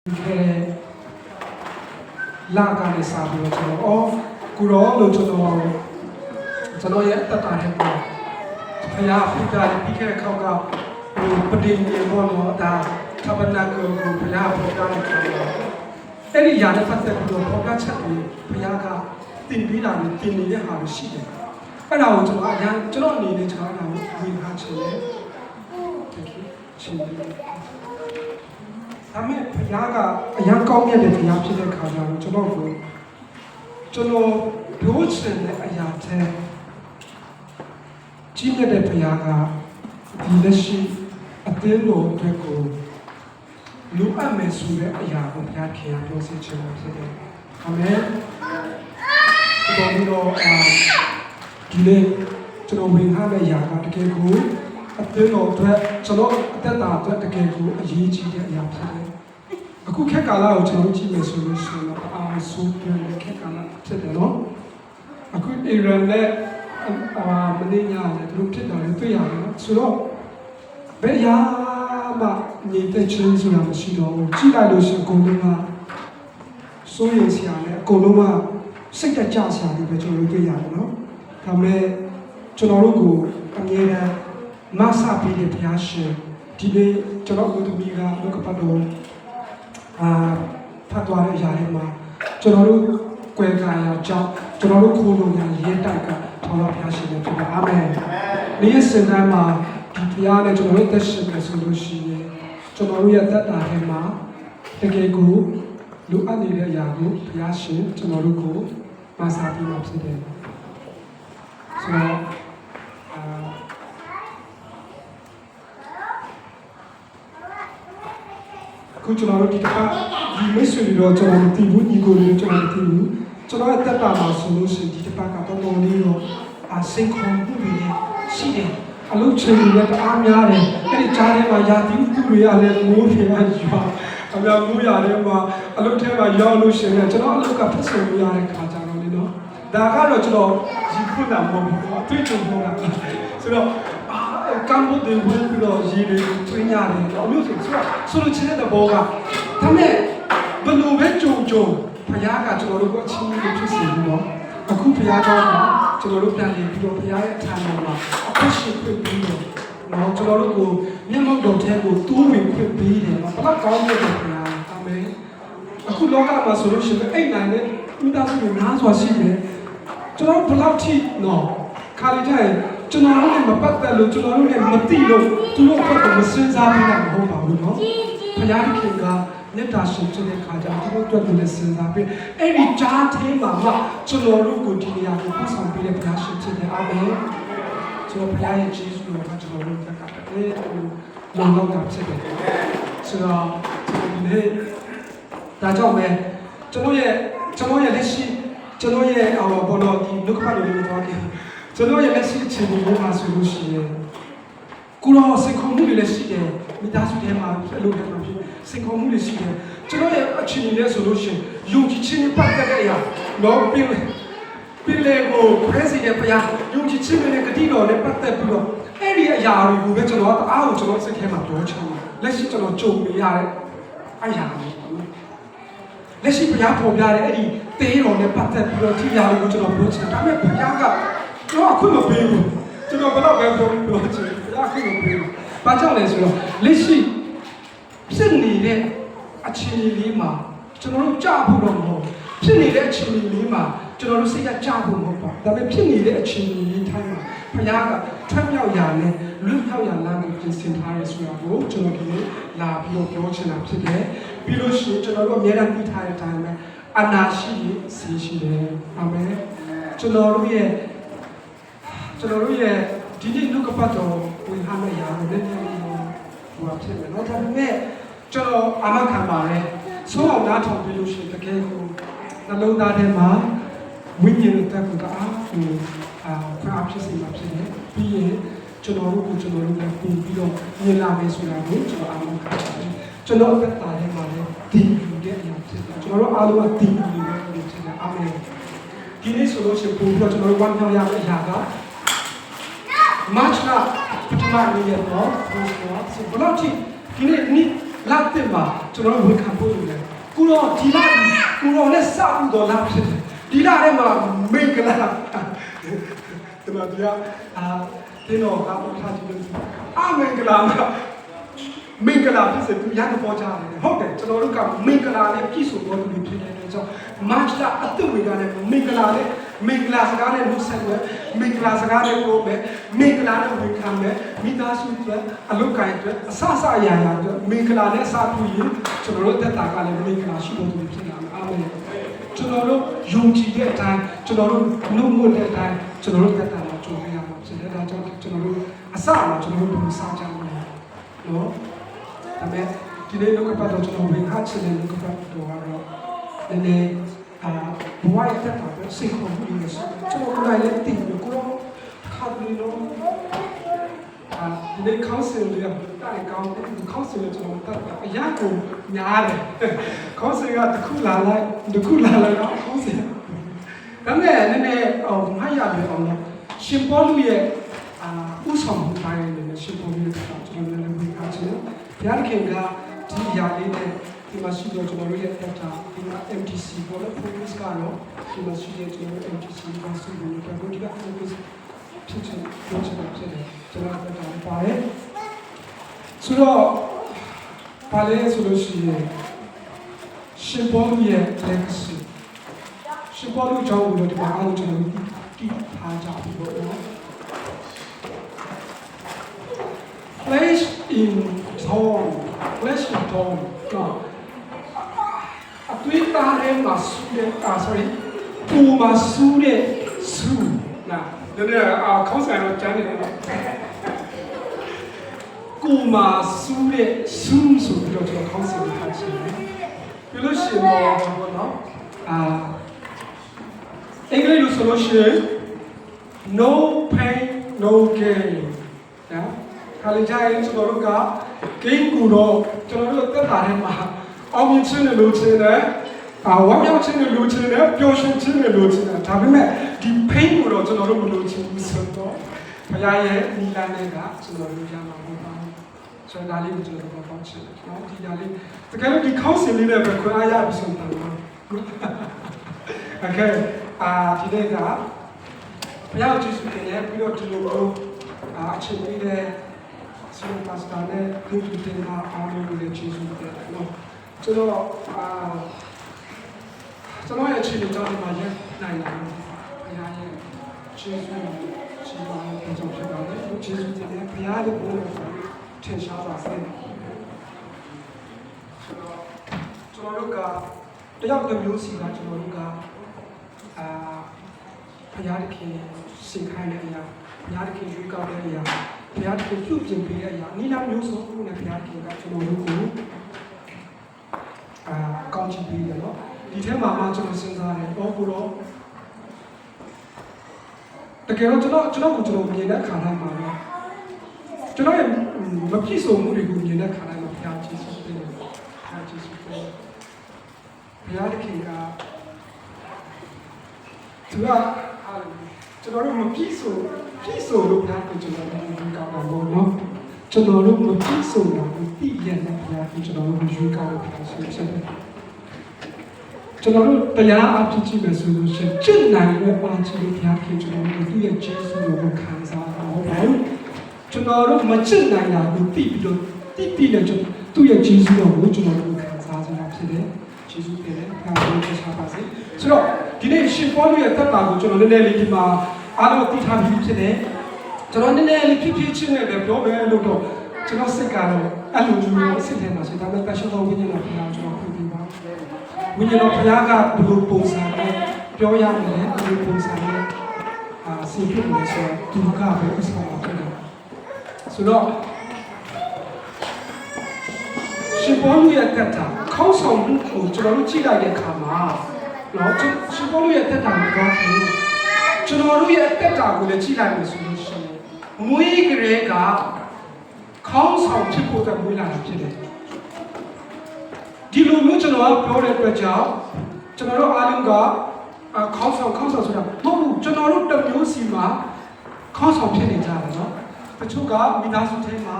လာကနေစားပြီးတော့ကျွန်တော်ကူရောလို့ကျွန်တော်ရဲ့အသက်တာနဲ့ပေါ့ဖခင်ဖိတာပြီးခဲ့တဲ့ခေါက်ကပတိနေဘောတော့ဒါသဘနာကိုဘုရားပေါ်တာနဲ့ကျွန်တော်အဲ့ဒီຢာနဲ့ပတ်သက်ပြီးတော့ပေါ်ကချက်ပြီးဘုရားကတင်ပေးတာနဲ့တင်နေတဲ့ဟာရှိတယ်အဲ့ဒါကိုကျွန်တော်အနေနဲ့ကျွန်တော်ဝင်ထားချင်တယ်ရှင်အမေဘုရားကအရန်ကောင်းမြတ်တဲ့ဘုရားဖြစ်တဲ့ခါကျတော့ကျွန်တော်ပြောချင်တဲ့အရာတဲ့ကြီးမြတ်တဲ့ဘုရားကဒီလက်ရှိအသင်းတော်အတွက်ကိုလူအပ်မယ်ဆိုတဲ့အရာကိုဘုရားခင်ပြောစီချင်တာဖြစ်တယ်။အာမင်။ဒီတော့ဒီနေ့ကျွန်တော်ဝင်ထားတဲ့အရာကတကယ်ကိုအသင်းတော်အတွက်ကျွန်တော်အသက်တာအတွက်တကယ်ကိုအရေးကြီးတဲ့အရာဖြစ်တယ်။အခုခက်ကာလကိုကျွန်တော်ကြည့်မယ်ဆိုလို့ရှိရင်တော့အာဆိုးပြန်တဲ့ခက်ကာလဖြစ်တယ်နော်။အခုအီရန်နဲ့မင်းညာလည်းသူတို့ဖြစ်တာလည်းတွေ့ရတယ်နော်။ဆိုတော့ဘယ်ရာမှနေတဲ့ချင်းဆိုတာမရှိတော့ဘူး။ကြည့်လိုက်လို့ရှိရင်အကုန်လုံးကစိုးရိမ်စရာနဲ့အကုန်လုံးကစိတ်တကြစရာတွေပဲကျွန်တော်တို့တွေ့ရတယ်နော်။ဒါပေမဲ့ကျွန်တော်တို့ကိုအမြဲတမ်းမဆာပေးတဲ့ဘုရားရှင်ဒီနေ့ကျွန်တော်တို့မိကလောကပတ်တော်ဖတ်သွားတဲ့အရာတွေမှာကျွန်တော်တို့ကွယ်ကာရာကြောင့်ကျွန်တော်တို့ခိုးလို့ရရဲတိုက်ကထောက်တော်ဘုရားရှင်နဲ့ဖြစ်ပါအာမင်။နေ့စဉ်တိုင်းမှာဒီဘုရားနဲ့ကျွန်တော်တို့သက်ရှင်နေဆိုလို့ရှိရင်ကျွန်တော်တို့ရဲ့သက်တာထဲမှာတကယ်ကိုလူအပ်နေတဲ့အရာကိုဘုရားရှင်ကျွန်တော်တို့ကိုမဆာပြီးမှဖြစ်တယ်။ဆိုတော့ခုကျွန်တော်တို့ဒီတစ်ခါဒီမိတ်ဆွေတွေတော့ကျွန်တော်မသိဘူးညီကိုတွေကျွန်တော်မသိဘူးကျွန်တော်ရဲ့တက်တာမှာဆိုလို့ရှိရင်ဒီတစ်ခါကတော့တော်လေးတော့စိတ်ခေါ်မှုတွေရှိတယ်အလုပ်ချိန်တွေလည်းတအားများတယ်အဲ့ဒီကြားထဲမှာယာတိဥတုတွေကလည်းမိုးတွေအရွာအများမိုးရတဲ့မှာအလုပ်ထဲမှာရောက်လို့ရှိရင်ကျွန်တော်အလုပ်ကဖက်ဆုံရတဲ့ခါကြတော့လေနော်ဒါကတော့ကျွန်တော်ဒီခုနကမဟုတ်ဘူးအတွေ့အကြုံပေါ့လားဆိုတော့ကံဘုဒ္ဓဝင်ပြီးတော့ရည်တွေတွင်းရတယ်တော့မျိုးဆိုလို့ချင်းတဲ့ဘောကဒါမဲ့ဘလို့ပဲကြုံဘုရားကကျွန်တော်တို့ကိုအချင်းချင်းဖြစ်စေပြီးတော့အခုဘုရားကြောင့်ကျွန်တော်တို့ပြန်ပြီးတော့ဘုရားရဲ့ဌာနမှာအဖြစ်ရှိခွင့်ပြီးတော့ကျွန်တော်တို့ကိုမျက်မှောက်တော်ထဲကိုတိုးဝင်ခွင့်ပေးတယ်ဘယ်တော့ကောင်းတဲ့ဘုရားအာမင်အခုလောကမှာဆိုလို့ရှိရင်အဲ့နိုင်တဲ့မိသားစုတွေများစွာရှိတယ်ကျွန်တော်ဘယ်လောက်ထိနော်ခါလေးတိုင်းကျွန်တော်တို့နဲ့မပတ်သက်လို့ကျွန်တော်တို့နဲ့မသိလို့သူတို့ဘက်ကမစင်စားပြီးတာမဟုတ်ပါဘူးနော်ဘုရားခင်ကမေတ္တာရှင်ဖြစ်တဲ့ခါကျတော့သူတို့လည်းစင်စားပြီးအဲ့ဒီကြားထဲမှာမှကျွန်တော်တို့ကိုဒီနေရာကိုပို့ဆောင်ပေးတဲ့ဘုရားရှင်ဖြစ်တဲ့အာမင်ကျွန်တော်ဘုရားရဲ့ကျေးဇူးတော်ကကျွန်တော်တို့ကလည်းလုံလောက်တာဖြစ်တယ်ဆိုတော့ဒီနေ့ဒါကြောင့်ပဲကျွန်တော်ရဲ့လက်ရှိကျွန်တော်ရဲ့ဘောတော့ဒီလုကပတ်လို့ပြောခဲ့ကျွန်တော်ရဲ့လက်ရှိအခြေအနေကိုမှဆိုလို့ရှိရင်ကိုရောစိတ်ခုံမှုတွေလည်းရှိတယ်မိသားစုထဲမှာအလုပ်ထဲမှာဖြစ်စိတ်ခုံမှုတွေရှိတယ်ကျွန်တော်ရဲ့အခြေအနေနဲ့ဆိုလို့ရှိရင်ယုံကြည်ခြင်းနဲ့ပတ်သက်တဲ့အရာတော့ပြင်လေကိုပရက်စီရဲ့ဘုရားယုံကြည်ခြင်းနဲ့ဂတိတော်နဲ့ပတ်သက်ပြီးတော့အဲ့ဒီအရာတွေကိုပဲကျွန်တော်တအားကိုကျွန်တော်စိတ်ထဲမှာပြောချင်တယ်လက်ရှိကျွန်တော်ကြုံနေရတဲ့အရာတွေလက်ရှိဘုရားပေါ်ပြတဲ့အဲ့ဒီတေးတော်နဲ့ပတ်သက်ပြီးတော့ဒီအရာတွေကိုကျွန်တော်ပြောချင်တယ်ဒါပေမဲ့ဘုရားကကျွန်တော်အခုမပေးဘူးကျွန်တော်ဘယ်တော့ပဲပြောချင်ဘုရားအခုမပေးဘူးဘာကြောင့်လဲဆိုတော့လက်ရှိဖြစ်နေတဲ့အခြေအနေလေးမှာကျွန်တော်တို့ကြားဖို့တော့မဟုတ်ဖြစ်နေတဲ့အခြေအနေလေးမှာကျွန်တော်တို့စိတ်ကကြားဖို့မဟုတ်ပါဒါပေမဲ့ဖြစ်နေတဲ့အခြေအနေလေးတိုင်းမှာဘုရားကထပ်မြောက်ရာနဲ့လွတ်မြောက်ရာလမ်းကိုပြင်ဆင်ထားရဲဆိုတာကိုကျွန်တော်ဒီနေ့လာပြီးတော့ပြောချင်တာဖြစ်တယ်ပြီးလို့ရှိရင်ကျွန်တော်တို့အများအားသိထားတဲ့အတိုင်းပဲအနာရှိစီရှိတယ်အာမင်ကျွန်တော်တို့ရဲ့ဒီနေ့လူကပတ်တော်ဝင်ဟာမယ့်ရာကိုလည်းနည်းနည်းဟိုဖြစ်မယ်နော်ဒါပေမဲ့ကျွန်တော်အာမခံပါတယ်ဆုံးအောင်နားထောင်ပြီးလို့ရှိရင်တကယ်ကိုနှလုံးသားထဲမှာဝိညာဉ်တက်ကူကဖျားဖြစ်စီမှာဖြစ်တယ်ပြီးရင်ကျွန်တော်တို့လည်းပြင်ပြီးတော့မြင်လာမယ်ဆိုတာကိုကျွန်တော်အာမခံပါတယ်ကျွန်တော်အသက်တာထဲမှာလည်းဒီလူတဲ့အရာဖြစ်တယ်ကျွန်တော်တို့အားလုံးကဒီလူတွေပဲဖြစ်တယ်အာမင်ဒီနေ့ဆိုလို့ရှိရင်ပို့ပြီးတော့ကျွန်တော်တို့ဝမ်းမြောက်ရမယ့်အရာကMarch ပထမနေ့ရက်တော့ဆိုတော့ဘယ်လောက်ထိဒီနေ့ Latte ma, tu non vuoi capire. Culo di là, culo ne sa do latte. Di là ma mengla. Tu ma dia te no ka ta ji lu. Mengla. မင်္ဂလာဖြစ်စေသူရန်ပေါ်ကြတယ်ဟုတ်တယ်ကျွန်တော်တို့ကမင်္ဂလာနဲ့ပြည့်စုံတော်သူဖြစ်တဲ့အတွက်ကြောင့်မတ်လအတုဝေကနဲ့မင်္ဂလာနဲ့မင်္ဂလာစကားနဲ့လူဆက်ွယ်မင်္ဂလာစကားနဲ့ပြောမယ်မင်္ဂလာနဲ့ဝန်ခံမယ်မိသားစုအတွက်အလုပ်ကိုင်အတွက်အဆအရာရာအတွက်မင်္ဂလာနဲ့အစားပြုရင်ကျွန်တော်တို့တက်တာကလည်းမင်္ဂလာရှိတော်သူဖြစ်လာမယ်အာမင်ကျွန်တော်တို့ယုံကြည်တဲ့အတိုင်းကျွန်တော်တို့နှုတ်မွတ်တဲ့အတိုင်းကျွန်တော်တို့တက်တာမှာကြိုးရမှာဖြစ်တဲ့ဒါကြောင့်ကျွန်တော်တို့အစမှာကျွန်တော်တို့စားကြမှာနော်ဒါပေမဲ့ဒီနေ့လောကပတ်တော့ကျွန်တော်ဝင်ခါချင်တဲ့လောကပတ်တော့ကတော့နည်းနည်းဘဝရဲ့တက်တာပဲစိတ်ခေါ်မှုတွေဆိုကျွန်တော်ကိုယ်တိုင်လည်းသိတယ်ကိုတော့ခါပြီးတော့ဒီနေ့ council တွေကတိုင်ကောင်းတယ်ဒီ council ကကျွန်တော်တက်တာအရာကိုများတယ် council ကတစ်ခုလာလိုက်တော့ council ဒါပေမဲ့နည်းနည်းမရပြီအောင်လို့ရှင်ပေါလုရဲ့ဥဆောင်မှုတိုင်းနဲ့ရှင်ပေါလုရဲ့ကျွန်တော်လည်းဝင်ခါချင်ဘုရားခင်ကဒီຢာလေးနဲ့ဒီမှာရှိတော့ကျွန်တော်တို့ရဲ့တက်တာဒီမှာ MTC ပေါ်လို့ focus ကတော့ဒီမှာရှိတဲ့ကျွန်တော်တို့ MTC ကဆိုလို့တော့ဒီက focus ဖြစ်ချင်ပြောချင်တာဖြစ်တယ်ကျွန်တော်တက်တာပါတယ်ဆိုတော့ပါလေဆိုလို့ရှိရင်ရှင်ပေါလုရဲ့ legacy ရှင်ပေါလုကြောင့်လို့ဒီမှာအားလုံးကျွန်တော်တို့တည်ထားကြပြီပေါ့နော် Flesh in tone, flesh in tone. No. Atwitare masude, sorry. Tu masude su. Nah, jadi concept nó chán này. Ku masude su su itu juga concept yang khas. Kalau semua no, English solution, no pain, no gain. Ya. ခါလေးကြရင်ကျွန်တော်တို့ကဂိမ်းကူတော့ကျွန်တော်တို့တက်တာထဲမှာအောင်မြင်ခြင်းနဲ့လိုချင်တယ်ဝမ်းမြောက်ခြင်းနဲ့လိုချင်တယ်ပျော်ရွှင်ခြင်းနဲ့လိုချင်တယ်ဒါပေမဲ့ဒီ pain ကိုတော့ကျွန်တော်တို့မလိုချင်ဘူးဆိုတော့ဘုရားရဲ့နီလာနဲ့ကကျွန်တော်တို့ရမှာမဟုတ်ပါဘူးဆိုတော့ဒါလေးကိုကျွန်တော်တို့ပေါင်းချင်တယ်နော်ဒီဒါလေးတကယ်လို့ဒီ council လေးနဲ့ပဲခွင့်အားရပြီဆိုတော့ Okay ဒီနေ့ကဘုရားကျေးဇူးတင်တယ်ပြီးတော့ဒီလိုအချိန်လေးနဲ့ဆရာပါစတာနဲ့ပြုလုပ်တင်တာအားလုံးကိုလည်းကျေးဇူးတင်တယ်နော်ကျွန်တော်ရဲ့အချိန်လေးကြောင့်ဒီမှာရနိုင်လာတယ်ဘုရားရဲ့ကျေးဇူးရှိပါတဲ့ကြောင့်ဖြစ်ပါတယ်ကျေးဇူးတင်တယ်ဘုရားရဲ့ဘုရားထင်ရှားပါစေကျွန်တော်တို့ကတယောက်တစ်မျိုးစီကကျွန်တော်တို့ကဘုရားသခင်စင်ခိုင်းတဲ့အရာဘုရားသခင်ရွေးကောက်တဲ့အရာဘုရားသခင်ပြုပြင်ပေးတဲ့အရာနိလမျိုးစုံကိုလည်းဘုရားသခင်ကကျွန်တော်တို့ကိုကောင်းချီးပေးတယ်နော်ဒီထဲမှာမှကျွန်တော်စဉ်းစားတယ်တော့ကိုတော့တကယ်တော့ကျွန်တော်မြင်တဲ့ခါတိုင်းမှာတော့ကျွန်တော်ရဲ့မပြည့်စုံမှုတွေကိုမြင်တဲ့ခါတိုင်းမှာဘုရားကျေးဇူးတင်တယ်ဘုရားကျေးဇူးတင်ဘုရားသခင်ကသူကကျွန်တော်တို့မပြည့်စုံလို့ဘုရားကိုကျွန်တော်တို့ယူကောင်းတာပေါ့နော်ကျွန်တော်တို့မပြည့်စုံတာကိုသိရတဲ့ဘုရားကိုကျွန်တော်တို့ယူကောင်းလို့ပြောဆိုချက်တယ်ကျွန်တော်တို့တရားအဖြစ်ကြည့်မယ်ဆိုလို့ရှိရင်ကျင့်နိုင်တဲ့ပါချီဘုရားကိုကျွန်တော်တို့သူ့ရဲ့ကျေးဇူးကိုခံစားရအောင်ပါကျွန်တော်တို့မကျင့်နိုင်တာကိုသိပြီးတော့လည်းသူ့ရဲ့ကျေးဇူးကိုကျွန်တော်တို့ခံစားကြရဖြစ်တယ်ကျေးဇူးတင်တယ်ဘုရားကိုချမ်းသာပါစေဆိုတော့ဒီနေ့ရှင်ပေါလုရဲ့တက်တာကိုကျွန်တော်နည်းနည်းလေးဒီမှာအားလုံးသိထားပြီးဖြစ်တယ်ကျွန်တော်နည်းနည်းလေးဖြစ်ချင်းနဲ့ပြောမယ်လို့တော့ကျွန်တော်စိတ်ကတော့အဲ့လိုမျိုးစိတ်ထဲမှာရှိဒါပေမဲ့တရှိတော်ဝိညာဉ်တော်ဘုရားကျွန်တော်ခွင့်ပြုပါဝိညာဉ်တော်ဘုရားကဘယ်လိုပုံစံနဲ့ပြောရမလဲဘယ်လိုပုံစံနဲ့ဆင်ပြလို့ဆိုတော့သူကပဲဥစ္စာပါဖြစ်တယ်ဆိုတော့ရှင်ပေါလုရဲ့တက်တာခေါင်းဆောင်မှုကိုကျွန်တော်တို့ကြည့်လိုက်တဲ့အခါမှာနော်ရှင်ပေါလုရဲ့တက်တာကကျွန်တော်တို့ရဲ့တက်တာကိုလည်းကြည့်လိုက်မယ်ဆိုလို့ရှိရင်မွေးကလေးကခေါင်းဆောင်ဖြစ်ဖို့အတွက်မွေးလာတာဖြစ်တယ်ဒီလိုမျိုးကျွန်တော်ပြောတဲ့အတွက်ကြောင့်ကျွန်တော်တို့အားလုံးကခေါင်းဆောင်ဆိုတာမဟုတ်ဘူးကျွန်တော်တို့တစ်မျိုးစီမှာခေါင်းဆောင်ဖြစ်နေကြတယ်နော်တချို့ကမိသားစုထဲမှာ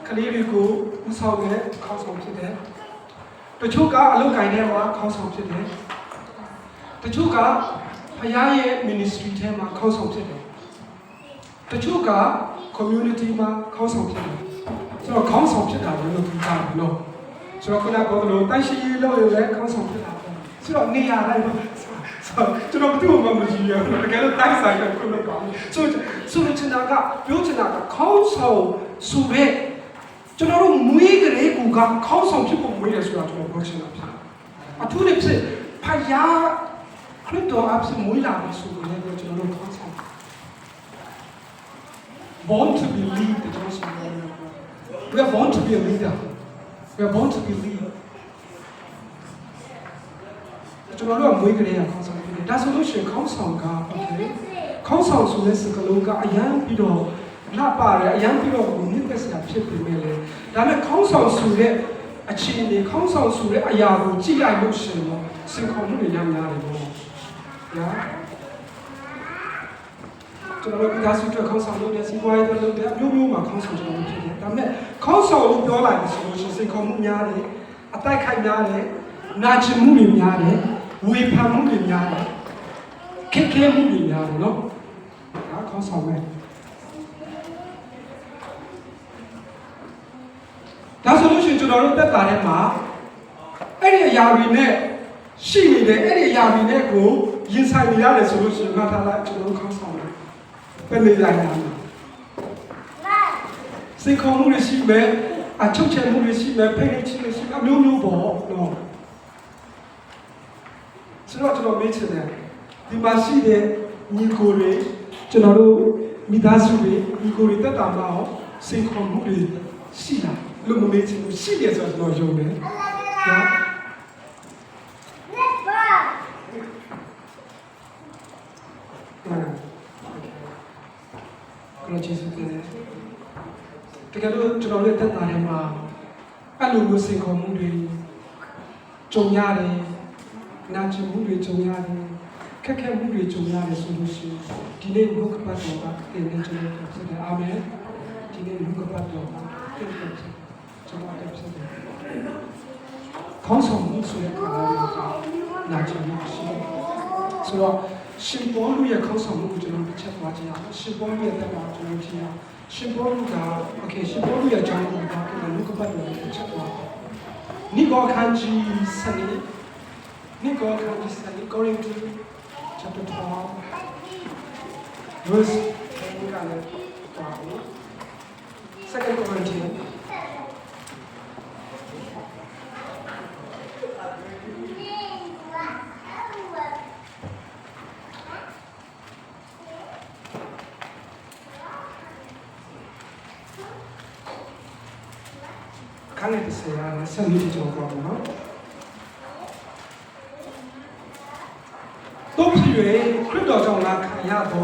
ကလေးတွေကိုဥဆောင်တဲ့ခေါင်းဆောင်ဖြစ်တယ်တချို့ကအလုပ်ကိုင်ထဲမှာခေါင်းဆောင်ဖြစ်တယ်တချို့ကဖခင်ရဲ့ ministry ထဲမှာခေါင်းဆောင်ဖြစ်တယ်တချို့က community မှာခေါင်းဆောင်ဖြစ်တယ်ဆိုတော့ခေါင်းဆောင်ဖြစ်တာလည်းလို့ပြောတာနော်ဆိုတော့ခုနကပြောသလိုတိုက်ရှိရေးလို့လည်းခေါင်းဆောင်ဖြစ်တာပေါ့ဆိုတော့နေရာတိုင်းပေါ့ကျွန်တော်တို့မှမကြည့်ရဘူးတကယ်လို့တိုက်ဆိုင်တယ်ခုနကဆိုချင်တာကပြောချင်တာကခေါင်းဆောင်ဆိုတဲ့ကျွန်တော်တို့မွေးကလေးကခေါင်းဆောင်ဖြစ်ဖို့မွေးတယ်ဆိုတာကျွန်တော်ပြောချင်တာဖြစ်အထူးသဖြင့်ဖယားခရစ်တော်အဖြစ်မွေးလာပြီဆိုရင်လည်းကျွန်တော်တို့ခေါင်းဆောင် born to be lead တဲ့ကျွန်တော်ဆိုတယ် we are born to be a leader we are born to be lead ကျွန်တော်တို့ကမွေးကလေးကခေါင်းဆောင်ဖြစ်တယ်ဒါဆိုလို့ရှိရင်ခေါင်းဆောင်က okay ခေါင်းဆောင်ဆိုတဲ့စကားလုံးကအရန်ပြီးတော့လှပတယ်အရန်ပြီးတော့မြင့်သက်စရာဖြစ်ပေမဲ့လည်းဒါပေမဲ့ခေါင်းဆောင်ဆိုတဲ့အခြေအနေခေါင်းဆောင်ဆိုတဲ့အရာကိုကြည့်လိုက်လို့ရှိရင်တော့စင်ခေါ်မှုတွေရများတယ်ပေါ့ညာကျွန်တော်တို့ဒီကားစုအတွက်ခေါင်းဆောင်လုပ်တဲ့စီးပွားရေးလုပ်တဲ့အမျိုးမျိုးမှာခေါင်းဆောင်ကျွန်တော်ဖြစ်တယ်ဒါပေမဲ့ခေါင်းဆောင်လို့ပြောလိုက်ဆိုလို့ရှိရင်စင်ခေါ်မှုများတယ်အတိုက်ခိုက်များတယ်နာကျင်မှုတွေများတယ်ဝေဖန်မှုတွေများတယ်ခက်ခဲမှုတွေများတယ်နော်ဒါခေါင်းဆောင်ပဲဒါဆိုလို့ရှိရင်ကျွန်တော်တို့တက်တာထဲမှာအဲ့ဒီအရာတွေနဲ့ရှိနေတယ်အဲ့ဒီအရာတွေနဲ့ကိုရင်ဆိုင်နေရတယ်ဆိုလို့ရှိရင်ငါထားလိုက်ကျွန်တော်တို့ခေါင်းဆောင်တယ်ပဲနေရတာစိတ်ခေါ်မှုတွေရှိမယ်အချုပ်ချယ်မှုတွေရှိမယ်ဖိနှိပ်ခြင်းတွေရှိမယ်အမျိုးမျိုးပေါ့နော်ဆိုတော့ကျွန်တော်မေးချင်တယ်ဒီမှာရှိတဲ့ညီကိုတွေကျွန်တော်တို့မိသားစုတွေညီကိုတွေတက်တာမှာရောစိတ်ခေါ်မှုတွေရှိလားလို့မမေးချင်ဘူးရှိတယ်ဆိုတော့ကျွန်တော်ယုံတယ်ညာကျွန်တော်ကျေးဇူးတင်တယ်တကယ်လို့ကျွန်တော်တို့တက်တာထဲမှာအဲ့လိုမျိုးစိတ်ခေါ်မှုတွေကြုံရတယ်နာကျင်မှုတွေကြုံရတယ်ခက်ခဲမှုတွေကြုံရတယ်ဆိုလို့ရှိရင်ဒီနေ့ဘုရားပတ်တော်ကတင်နေကျွန်တော်ဖြစ်တယ်အာမင်ဒီနေ့ဘုရားပတ်တော်ကတင်နေကျွန်တော်ဖြစ်တယ်ခေါင်းဆောင်မှုဆိုတဲ့ခါတိုင်းကနာကျင်မှုရှိတယ်ဆိုတော့ရှင်ဘောလူရဲ့ခေါင်းဆောင်မှုကိုကျွန်တော်တစ်ချက်သွားကြည့်အောင်ရှင်ဘောလူရဲ့တက်တာကျွန်တော်ကြည့်အောင်ရှင်ဘောလူကโอเคရှင်ဘောလူရဲ့အကြောင်းကိုပြောပြတယ်လူကပတ်တော်ကိုတစ်ချက်သွားနိဂောခန်းကြီးစနေNicole Kandisani, going to chapter 12, verse 2 Corinthians. Can I say, send me to your no? Don't you crypto on la Kayato,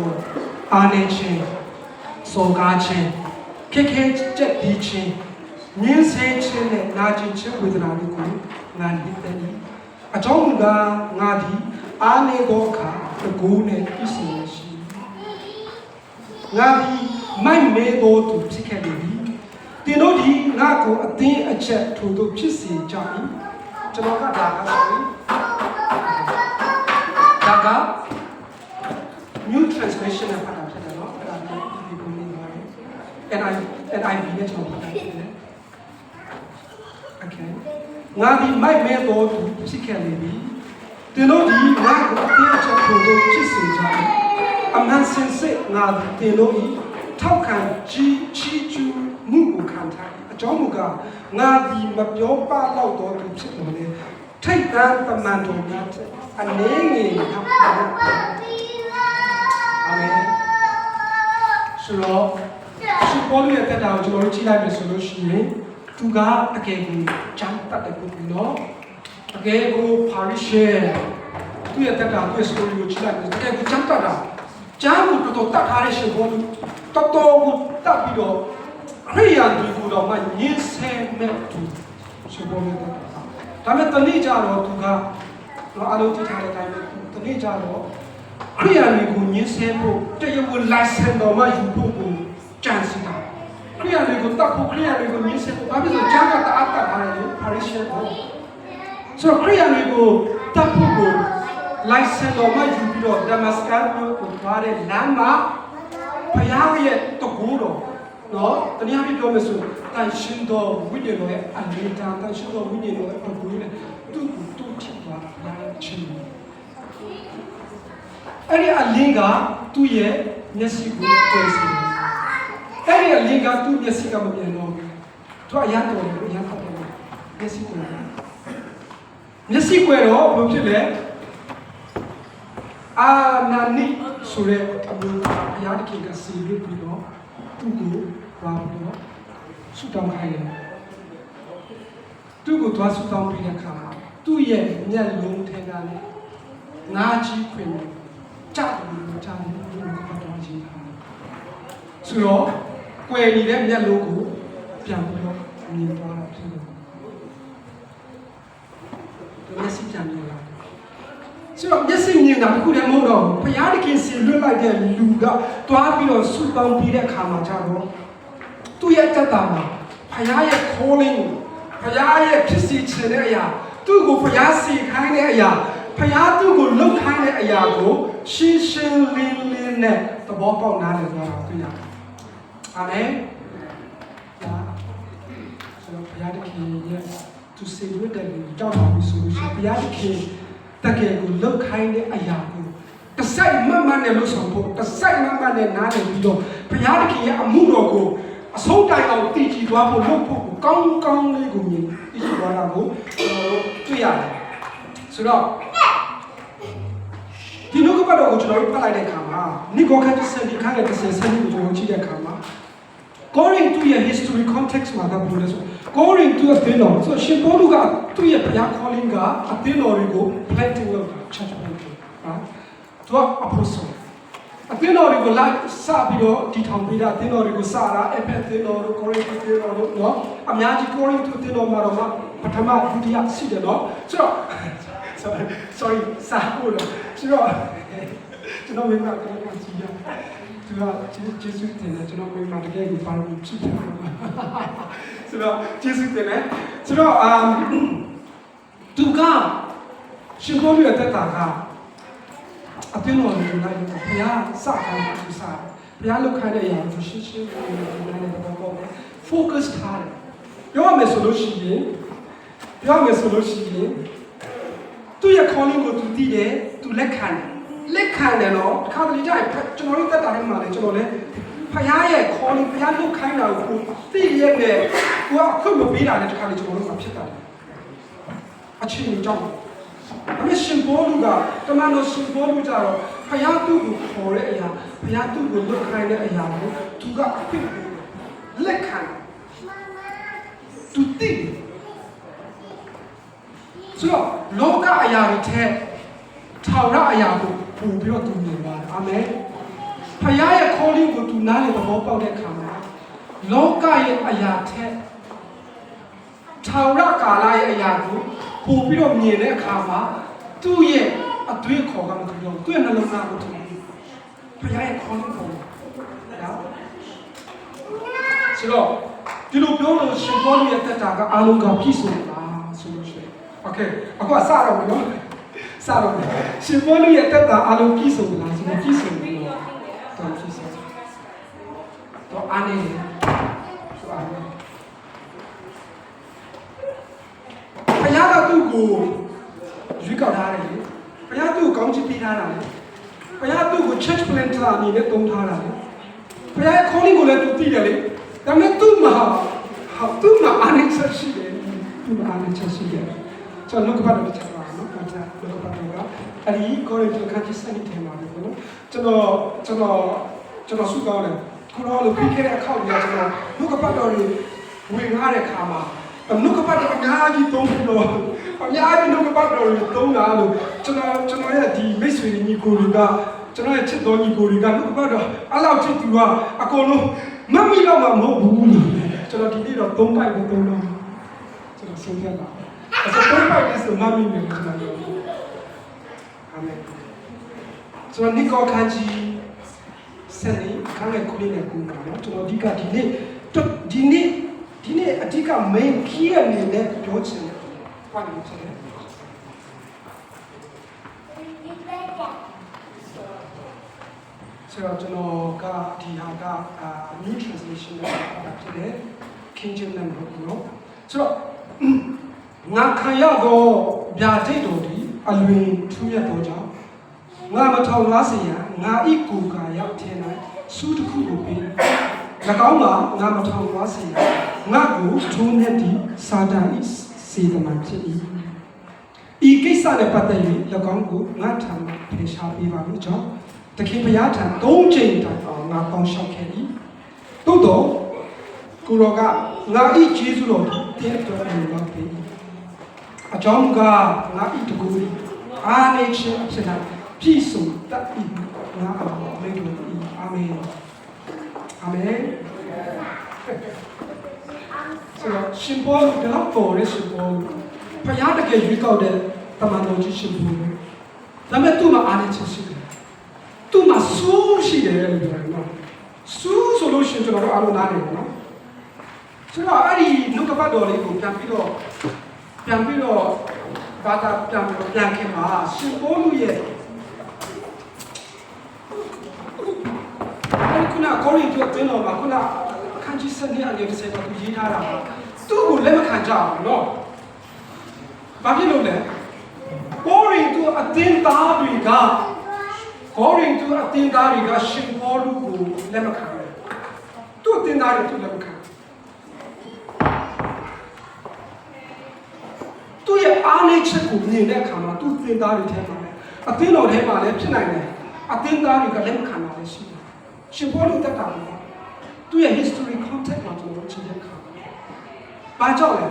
Arne Chin, Soga Chin, Keke Jet D Chin, New Say Chin, Naji Chin with Radiku, Nandi Penny, a Jonga, Nadi, Arne Goka, the Gune, Isi, Nadi, my may go to Tikali, Dinodi, Nago, a day a chat to the Chisi, Johnny, Jamaka, Daga, new translation of and I read it okay. Nadi my may go to Sikali. The Lodi Nago theatre to a man sense Nadi the Lodi Taukan G Chichu Mugu Kanta, a Jomuga, Nadi Mabiopa Laudo to Chipone. Take that the mantle matter. A name Amen. So, she probably at that out to China solution to God again, jump at the book, no? Again, go parish share. To at that out, yes, go to China, again, jump at that. Jam to that parish, Toto, that video. Korean people of my years have met to. She probably at that. I met the nature of to God. เราอาลูที่ทางการตอนนี้จะรู้ครียามีกุญแจเซโปแต่ยังวนไลเซนดอมาอยู่พวกกูจานสิตาค ခရိယာတွေကိုတတ်ဖို့ခရိယာတွေကိုမြင်စေဖို့ဘာဖြစ်လို့ကျမ်းကတအားတတ်ထားတယ်ပါရီရှယ်ကိုဆိုတော့ခရိယာတွေကိုတတ်ဖို့ကိုလိုက်စံတော်မှယူပြီးတော့ဒမတ်စကတ်မြို့ကိုသွားတဲ့လမ်းမှာဘုရားရဲ့တကူတော်နော်တနည်းအားဖြင့်ပြောမယ်ဆိုတန်ရှင်တော်ဝိညာဉ်တော်ရဲ့အလေးထားတန်ရှင်တော်ဝိညာဉ်တော်ရဲ့တကူနဲ့သူ့ကိုတူချစ်သွားတာချင်းအဲ့ဒီအလင်းကသူ့ရဲ့မျက်စိကိုတွေ့စီတယ်အဲ့ဒီအလင်းကသူ့မျက်စိကမမြင်တော့ဘူးသူအရန်တော်တယ်အရန်တော်တယ်မျက်စိကိုမျက်စိကွယ်တော့ဘာဖြစ်လဲအာနာနိဆိုတဲ့အမျိုးသားဘုရားတခင်ကစီပြီးတော့သူ့ကိုဘာလို့ဆုတောင်းခိုင်းတယ်သူ့ကိုသွားဆုတောင်းပြီးတဲ့အခါမှာသူ့ရဲ့မျက်လုံးထဲကလည်းငါးကြီးခွင်ကြောက်လို့ကြားတယ်ဘုရားတော်ကြီးတာဆိုတော့ကွယ်နေတဲ့မျက်လုံးကိုပြန်ပြီးတော့မြင်သွားတာဖြစ်တယ်ဒီမျက်စိပြန်မြင်လာဆိုတော့မျက်စိမြင်တာတခုတည်းမဟုတ်တော့ဘုရားတခင်စီလွတ်လိုက်တဲ့လူကတွားပြီးတော့ဆုတောင်းပြီးတဲ့အခါမှာကျတော့သူ့ရဲ့တက်တာမှာဘုရားရဲ့ calling ဘုရားရဲ့ဖြစ်စီချင်တဲ့အရာသူ့ကိုဘုရားစီခိုင်းတဲ့အရာဘုရားသူ့ကိုလှုပ်ခိုင်းတဲ့အရာကိုရှင်းရှင်းလင်းလင်းနဲ့သဘောပေါက်နားလည်သွားတာတွေ့ရတယ်အာမင်ဆိုတော့ဘုရားတခင်ရဲ့သူစေလွတ်တဲ့လူကြောက်ပါဘူးဆိုလို့ရှိရင်ဘုရားတခင်တကယ်ကိုလှုပ်ခိုင်းတဲ့အရာကိုတစိုက်မမှန်နဲ့လှုပ်ဆောင်ဖို့တစိုက်မမှန်နဲ့နားလည်ပြီးတော့ဘုရားတခင်ရဲ့အမှုတော်ကိုအဆုံးတိုင်အောင်တည်ကြည်သွားဖို့လုပ်ဖို့ကောင်းကောင်းလေးကိုမြင်တည်ကြည်သွားတာကိုတွေ့ရတယ်ဆိုတော့ဒီနှုတ်ကပတ်တော်ကိုကျွန်တော်တို့ဖတ်လိုက်တဲ့အခါမှာနိဂောခတ်စံဒီခါရဲ့စံဒီကိုကျွန်တော်ကြည့်တဲ့အခါမှာ according to your history context မှာဒါပြောလို့ဆို according to the thing တော့ဆိုရှင်ဘောလူကသူ့ရဲ့ဘုရား calling ကအသင်းတော်တွေကို planting လုပ်တာ church planting ဟာသူက apostle အသင်းတော်တွေကိုလိုက်စပြီးတော့တည်ထောင်ပေးတာအသင်းတော်တွေကိုစတာ Ephesians အသင်းတော်တို့ Corinth အသင်းတော်တို့နော်အများကြီး Corinth အသင်းတော်မှာတော့ပထမဒုတိယရှိတယ်နော်ဆိုတော့ sorry စာဖို့လို့ဆိုတော့ကျွန်တော်မိမကလည်းကြည့်ရသူကကျေးဇူးတင်တယ်ကျွန်တော်မိမတကယ်ကိုပါရမီဖြစ်တယ်ဆိုတော့ကျေးဇူးတင်တယ်ဆိုတော့သူကရှင်ဘောရတဲ့တာကအတင်းတော်ကိုလိုက်တော့ဘုရားစခိုင်းသူစားဘုရားလောက်ခိုင်းတဲ့အရာကိုရှင်းရှင်းလေးနဲ့တော့ပေါ့ focus ထားတယ်ပြောရမယ်ဆိုလို့ရှိရင်သူရဲ့ calling ကိုသူသိတယ်သူလက်ခံတယ်နော်ခါတလေကျရင်ကျွန်တော်တို့တက်တာထဲမှာလေကျွန်တော်လည်းဘုရားရဲ့ calling ဘုရားလောက်ခိုင်းတာကိုသိရတဲ့ကိုကအခုမပေးတာလည်းတစ်ခါလေကျွန်တော်တို့မှာဖြစ်တာအချင်းကြောင့်အမေရှင်ဘောလူကတမန်တော်ရှင်ဘောလူကြတော့ဘုရားသူ့ကိုခေါ်တဲ့အရာဘုရားသူ့ကိုလုပ်ခိုင်းတဲ့အရာကိုသူကအဖြစ်လက်ခံသူသိဆိုတော့လောကအရာတွေထဲထာဝရအရာကိုပုံပြီးတော့သူမြင်ပါတယ်အာမင်ဘုရားရဲ့ calling ကိုသူနားလည်သဘောပေါက်တဲ့အခါမှာလောကရဲ့အရာထဲထာဝရကာလရဲ့အရာကိုပုံပြီးတော့မြင်တဲ့အခါမှာသူ့ရဲ့အသွေးခေါ်ကမတူတော့သူ့ရဲ့နှလုံးသားကိုသူဘုရားရဲ့ calling ကိုနော်ဆိုတော့ဒီလိုပြောလို့ရှင်ဘောလူရဲ့တက်တာကအားလုံးကပြည့်စုံပါဆိုလို့ရှိရင်โอเคအခုစတော့နော်ရှင်ဘောလူရဲ့တက်တာအားလုံးပြည့်စုံလားဆိုတော့ပြည့်စုံပြီတော့ပြည့်စုံတော့အားနေဆိုအားနေဘုရားကသူ့ကိုရွေးကောက်ထားတယ်လေဘုရားသူ့ကိုကောင်းချီးပေးထားတာလေဘုရားသူ့ကို church planter အနေနဲ့တုံးထားတာလေဘုရားရဲ့ calling ကိုလည်းသူသိတယ်လေဒါပေမဲ့သူ့မှာအားနည်းချက်ရှိတယ်ကျွန်တော်လောကပတ်တော်ချက်ပါနော်ကျွန်တော်လောကပတ်တော်ကအဲ့ဒီကိုရီးယားခန့်စနစ်ထဲမှာလေနော်ကျွန်တော်စုကောင်းတယ်ခရောလို့ပြီးခဲ့တဲ့အခောက်ကြီးကျွန်တော်လောကပတ်တော်တွေဝင်လာတဲ့ခါမှာနှုတ်ကပတ်တော်အများကြီးသုံးပြီးတော့အများကြီးနှုတ်ကပတ်တော်တွေသုံးတာလို့ကျွန်တော်ရဲ့ဒီမိတ်ဆွေညီကိုတွေကကျွန်တော်ရဲ့ချစ်တော်ညီကိုတွေကနှုတ်ကပတ်တော်အဲ့လောက်ချစ်သူကအကုန်လုံးမမီတော့မှမဟုတ်ဘူးလို့ကျွန်တော်ဒီနေ့တော့သုံးပိုက်ကိုသုံးတော့ကျွန်တော်ဆုံးဖြတ်ပါအဲ့ဒါသုံးပိုက်လေးဆိုမမီမယ်ကျွန်တော်ပြောအာမင်ကျွန်တော်နိကောခန်းကြီးစနေခန်းရဲ့ကိုလေးနဲ့ကိုနော်ကျွန်တော်ဒီကဒီနေ့ ဒီနေ့အဓိက main key အနေနဲ့ပြောချင်တယ်ဘာလို့လဲဆိုတော့ကျွန်တော်ကဒီဟာကnew translation နဲ့ဖြစ်တယ် King James နဲ့ဟုတ်နော်ဆိုတော့ငါခံရတော့ဗျာဒိတ်တော်ဒီအလွင်ထူးရတော့ကြောင့်ငါမထောင်လားစီရငါဤကိုယ်ကာရောက်ထင်တယ်စူးတစ်ခုကိုပြီး၎င်းမှာငါမထောင်လားစီရငါကိုထုံးနေသည့်စာတန်ဤစေတမန်ဖြစ်၏ဤကိစ္စနဲ့ပတ်သက်၍၎င်းကိုငါထံမှာဖေရှားပေးပါလို့ကြောင့်တခင်ဘုရားထံ၃ချိန်တိုင်အောင်ငါပေါင်းလျှောက်ခဲ့၏သို့တော့ကိုရောကငါဤကျေးဇူးတော်ကိုတဲ့တော်မူတော့ပြီအကြောင်းကငါဤတကူအာနေချင်းအဖြစ်၌ပြည့်စုံတတ်၏ငါအမေတို့၏အာမင်အာမင်ဆိုတော့ရှင်ဘောကတော့ပေါ်ရရှင်ဘောဘုရားတကယ်ရွေးကောက်တဲ့တမန်တော်ကြီးရှင်ဘောဒါပေမဲ့သူ့မှာအာနေချင်းရှိတယ်သူ့မှာစူးရှိတယ်လို့ပြောတယ်နော်စူးဆိုလို့ရှိရင်ကျွန်တော်တို့အားလုံးနားလည်တယ်နော်ဆိုတော့အဲ့ဒီနှုတ်ကပတ်တော်လေးကိုပြန်ပြီးတော့ဘာသာပြန်ခင်မှာရှင်ပေါလုရဲ့အဲ့ခုနကိုရီတို့တင်တော်မှာခုနအခန်းကြီး7အငယ်10မှာသူရေးထားတာသူ့ကိုလက်မခံကြဘူးနော်ဘာဖြစ်လို့လဲကိုရီတို့အတင်းသားတွေကရှင်ပေါလုကိုလက်မခံဘူးသူ့အတင်းသားတွေသူ့လက်မခံသူ့ရဲ့အားနည်းချက်ကိုမြင်တဲ့အခါမှာသူ့အတင်းသားတွေထဲမှာလည်းအတင်းတော်ထဲမှာလည်းဖြစ်နိုင်တယ်အတင်းသားတွေကလက်မခံတာလည်းရှိတယ်ရှင်ပေါလုတက်တာလေသူ့ရဲ့ history context မှာကျွန်တော်ချင်းတဲ့အခါဘာကြောင့်လဲ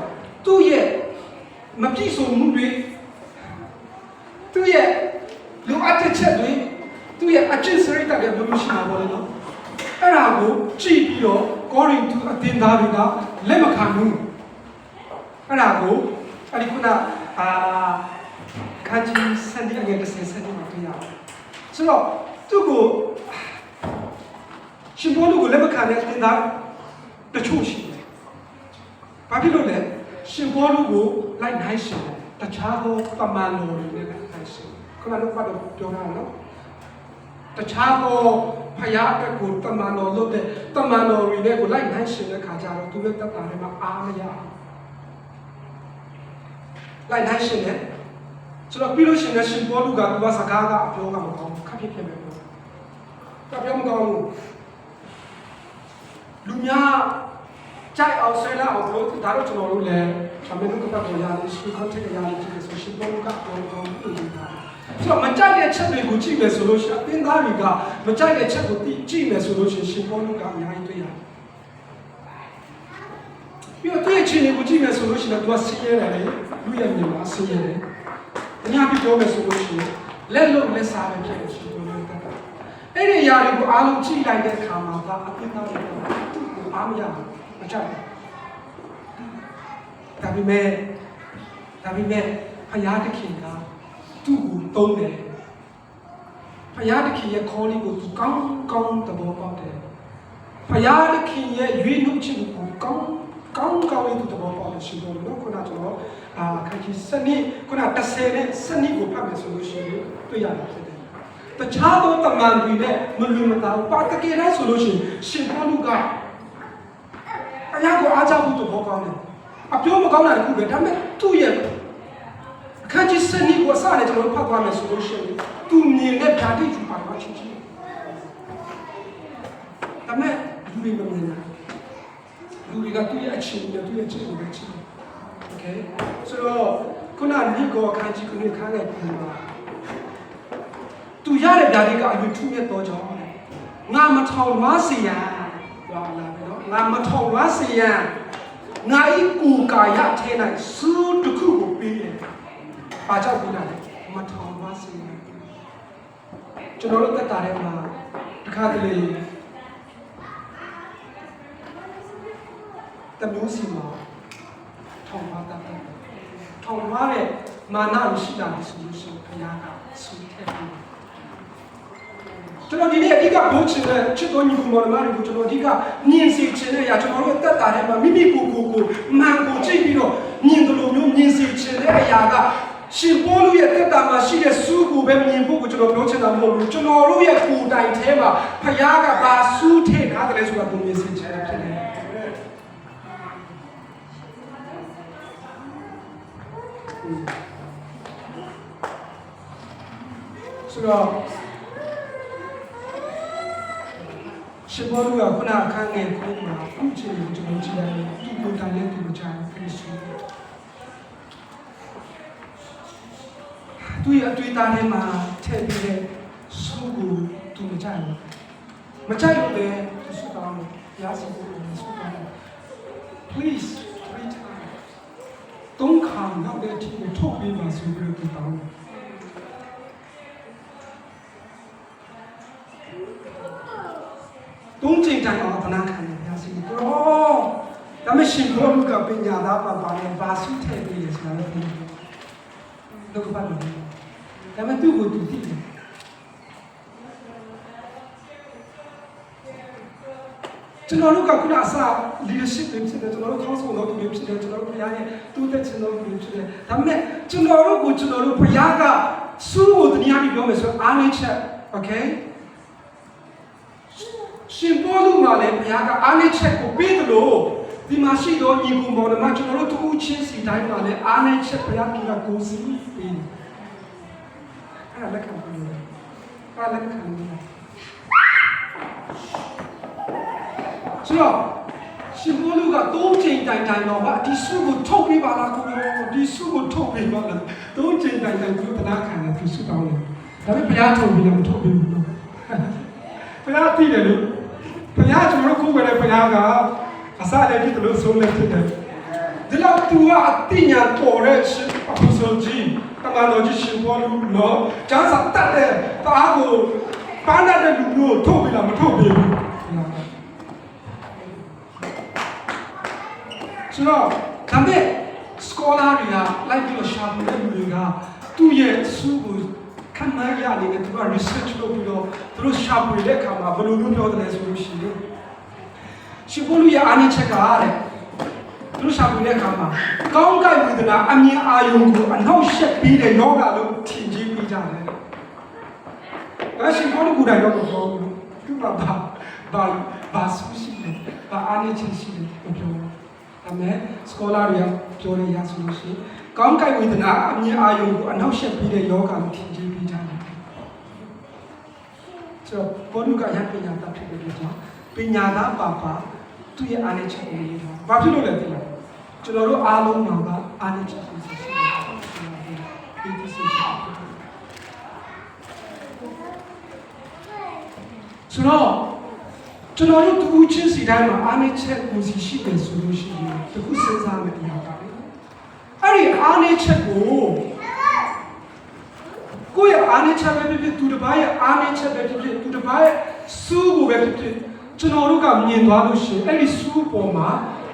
သူ့ရဲ့မပြည့်စုံမှုတွေသူ့ရဲ့လိုအပ်တဲ့ချက်တွေသူ့ရဲ့အကျင့်စရိတ်တွေဘယ်လိုရှိမှာပေါ့လဲနော်အဲ့ဒါကိုကြည့်ပြီးတော့ကောရိန္သုအတင်းသားတွေကလက်မခံဘူးအဲ့ဒါကိုအဲ့ဒီခုနခန်းကြီးစံဒီအငယ်30စံဒီမှာတွေ့ရတယ်ဆိုတော့သူ့ကိုရှင်ဘောလူကိုလက်မခံတဲ့အတင်းသားတချို့ရှိတယ်ဘာဖြစ်လို့လဲရှင်ဘောလူကိုလိုက်နိုင်ရှင်တခြားသောတမန်တော်တွေနဲ့နိုင်ရှင်ခုနကတော့ပြောတာနော်တခြားသောဖယားအတွက်ကိုတမန်တော်လုပ်တဲ့တမန်တော်တွေနဲ့ကိုလိုက်နိုင်ရှင်တဲ့ခါကျတော့သူရဲ့တက်တာတွေမှာအားမရလိုက်နိုင်ရှင်နဲ့ဆိုတော့ပြီးလို့ရှင်တဲ့ရှင်ဘောလူကသူကစကားကအပြောကမကောင်းခက်ဖြစ်ဖြစ်ပဲပြောတာပြောမကောင်းဘူးလူများကြိုက်အောင်ဆွဲလာအောင်လို့ဒါတော့ကျွန်တော်တို့လည်းအမေတို့ကပတ်ပေါ်ရတယ်စပီကွန်တက်ရတယ်ဆိုရှင်ဘောလူကပြောကောင်းလို့ပြောတာဆိုတော့မကြိုက်တဲ့ချက်တွေကိုကြည့်မယ်ဆိုလို့ရှိရင်အသင်သားတွေကမကြိုက်တဲ့ချက်ကိုကြည့်မယ်ဆိုလို့ရှိရင်ရှင်ဘောလူကအများကြီးတွေ့ရတယ်ပြီးတော့တွေ့ချင်တွေကိုကြည့်မယ်ဆိုလို့ရှိရင်သူကဆင်းရဲတယ်လေလူရဲ့မြင်မှာဆင်းရဲတယ်။ညပြပြောမယ်ဆိုလို့ရှိရင်လက်လုံးလက်စားပဲဖြစ်လို့ရှိရင်အဲ့ဒီຢာတွေကိုအားလုံးကြည့်လိုက်တဲ့အခါမှာကအသင်သားတွေကသူ့ကိုအားမရဘူးမကြိုက်ဘူး။ဒါပေမဲ့ဘုရားသခင်ကသူ့ကိုသုံးတယ်။ဘုရားသခင်ရဲ့ခေါ်လေးကိုသူကောင်းသဘောပေါက်တယ်။ဘုရားသခင်ရဲ့ရွေးနှုတ်ခြင်းကိုကောင်းလေးသူသဘောပေါက်လို့ရှိတော့လို့ခုနကျွန်တော်ခန်းကြီးစနစ်ခုန30နဲ့စနစ်ကိုဖတ်မယ်ဆိုလို့ရှိရင်တွေ့ရတာဖြစ်တယ်။တခြားသောတမန်တွေနဲ့မလူမသားပါတကယ်လဲဆိုလို့ရှိရင်ရှင်ပေါလုကအရာကိုအားကြဖို့သဘောကောင်းတယ်။အပြောမကောင်းတာတခုပဲဒါပေမဲ့သူ့ရဲ့ခန်းကြီးစနစ်ကိုအစနဲ့ကျွန်တော်ဖတ်သွားမယ်ဆိုလို့ရှိရင်သူမြင်တဲ့ဓာတ်တွေယူပါတော့ချင်းချင်း။ဒါပေမဲ့လူတွေမမြင်ဘူးလူတွေကသူ့ရဲ့အခြေအနေသူ့ရဲ့အခြေအနေပဲချင်းโอเคဆိုတော့ခုနနိကောခန်းကြီးခုနခန်းနဲ့ပြန်ပါသူရတဲ့ဓာတ်တွေကအလွန်ထူးမြတ်သောကြောင့်ငါမထောင်လွားစေရန်ပြောလာပြီနော်ငါမထောင်လွားစေရန်ငါဤကိုယ်ကာယထဲ၌စူးတစ်ခုကိုပေးတယ်ဘာကြောင့်ပေးတာလဲမထောင်လွားစေရန်ကျွန်တော်တို့တက်တာထဲမှာတခါတလေတမျိုးစီမှာထောင်ပါတာထောင်ပါတဲ့မာနရှိတာလို့ဆိုလို့ရှိရင်ဘုရားကဆူထည့်ပြီး ကျွန်တော်ဒီနေ့အဓိကဘုန်းချင်တဲ့ချစ်တော်ညီကောင်မောင်နှမတွေကိုကျွန်တော်အဓိကမြင်စေချင်တဲ့အရာကျွန်တော်တို့အသက်တာထဲမှာမိမိကိုယ်ကိုမှန်ကိုကြည့်ပြီးတော့မြင်တယ်လို့မျိုးမြင်စေချင်တဲ့အရာကရှင်ပေါလုရဲ့တက်တာမှာရှိတဲ့စူးကိုပဲမြင်ဖို့ကိုကျွန်တော်ပြောချင်တာမဟုတ်ဘူးကျွန်တော်တို့ရဲ့ကိုယ်တိုင်ထဲမှာဖခင်ကဘာစူးထည့်ထားတယ်ဆိုတာကိုမြင်စေချင်တယ်ဖြစ်တယ်ဆိုတော့ရှင်ပေါလုကခုနအခန်းငယ်ကိုမှာအခုချိန်ကိုကျွန်တော်ကြည့်ရတယ်သူ့ကိုယ်တိုင်လည်းသူ့ကြိုင်ခရစ်တော်သူ့ရဲ့အတွေ့အကြုံထဲမှာထည့်ပြီးတဲ့စုကိုသူမကြိုက်ဘူးမကြိုက်လို့လည်းသူစုတောင်းလို့ရစီကိုစုတောင်းလို့ please 3 times သုံးခါနောက်တဲ့အချိန်ကိုထုတ်ပေးပါဆိုပြီးတော့သူတောင်းတယ်သုံးချိန်တိုင်အောင်ဗနာခံတယ်ရစီကိုဒါမှရှင်ဘောလူကပညာသားပါပါနဲ့ဘာစုထည့်ပေးရဆိုတာလည်းသိတယ်လောကပါလို့ဒါမှသူ့ကိုသူသိတယ်ကျွန်တော်တို့ကခုနအစ leadership တွေဖြစ်တယ်ကျွန်တော်တို့ council လုပ်သူတွေဖြစ်တယ်ကျွန်တော်တို့ဘုရားရဲ့တူးတက်ခြင်းလုပ်သူတွေဖြစ်တယ်ဒါပေမဲ့ကျွန်တော်တို့ဘုရားကစူးကိုတရားပြီးပြောမယ်ဆိုအားနည်းချက် okay ရှင်ပေါလုမှာလည်းဘုရားကအားနည်းချက်ကိုပေးတယ်လို့ဒီမှာရှိတော့ညီကောင်မောင်နှမကျွန်တော်တို့တူးချင်းစီတိုင်းမှာလည်းအားနည်းချက်ဘုရားကကိုစီပေးတယ်လက်ခံပြီးလက်ခံပြီးဆိုတော့ရှင်ဘောလူကသုံးချိန်တိုင်တော့ဗာဒီစုကိုထုတ်ပေးပါလားကိုဒီစုကိုထုတ်ပေးပါလားသုံးချိန်တိုင်သူတနာခံတယ်သူစုတောင်းတယ်ဒါပေမဲ့ဘုရားထုတ်ပြီးလည်းမထုတ်ပေးဘူးလို့ဘုရားသိတယ်လို့ဘုရားကျွန်တော်တို့ကိုယ်ပဲဘုရားကအစလည်းဒီလိုဆုံးလည်းဖြစ်တယ်ဒီလောက်သူကအတိညာပေါ်တဲ့ရှင်အဖို့ဆိုကြီးတမန်တော်ကြီးရှင်ဘောလူနော်ကျမ်းစာတတ်တဲ့သားကိုပန်းတတ်တဲ့လူမျိုးထုတ်ပြီးလားမထုတ်ပေးဘူးဆိုတော့ဒါပေမဲ့ scholar တွေကလိုက်ပြီးရှာဖွေတဲ့လူတွေကသူ့ရဲ့စုကိုခံမရနေတဲ့သူက research လုပ်ပြီးတော့သူတို့ရှာဖွေတဲ့အခါမှာဘယ်လိုလုပ်ပြောတယ်ဆိုလို့ရှိရင်ရှင်ဘောလူရဲ့အာနိချက်ကတဲ့သူရှာဖွေတဲ့အခါမှာကောင်းကင်ဝေဒနာအမြင်အာရုံကိုအနှောက်ယှက်ပြီးတဲ့ယောဂလို့ထင်ကြီးပြီးကြတယ်။ဒါရှင်ဘောလူကိုယ်တိုင်တော့ပြောဘူး။သူကဘာဆူရှိတယ်။ဘာအာနိချက်ရှိတယ်ပြောတယ်။ဒါပေမဲ့ scholar တွေကပြောရရဆိုလို့ရှိရင်ကောင်းကင်ဝေဒနာအမြင်အာရုံကိုအနှောက်ယှက်ပြီးတဲ့ယောဂလို့ထင်ကြီးပြီးကြတယ်။ဆိုတော့ဘောလူကရပညာတတ်ဖြစ်တဲ့ကြောင့်ပညာသားပါသူ့ရဲ့အာနိချက်ကိုရေးထား။ဘာဖြစ်လို့လဲသိလား။ကျွန်တော်တို့အားလုံးကအာနိချက်ကိုသိရှိတယ်။ဒီသိရှိတယ်။ဆိုတော့ကျွန်တော်တို့သူ့ချင်းစီတိုင်းမှာအာနိချက်ကိုရှိတယ်ဆိုလို့ရှိရင်တခုစဉ်းစားမယ်တရားပါပဲ။အဲ့ဒီအာနိချက်ကိုယ့်ရဲ့အာနိချက်ပဲဖြစ်သူတစ်ပါးရဲ့အာနိချက်ပဲဖြစ်သူတစ်ပါးရဲ့စူးကိုပဲဖြစ်ကျွန်တော်တို့ကမြင်သွားလို့ရှိရင်အဲ့ဒီစူးပေါ်မှာ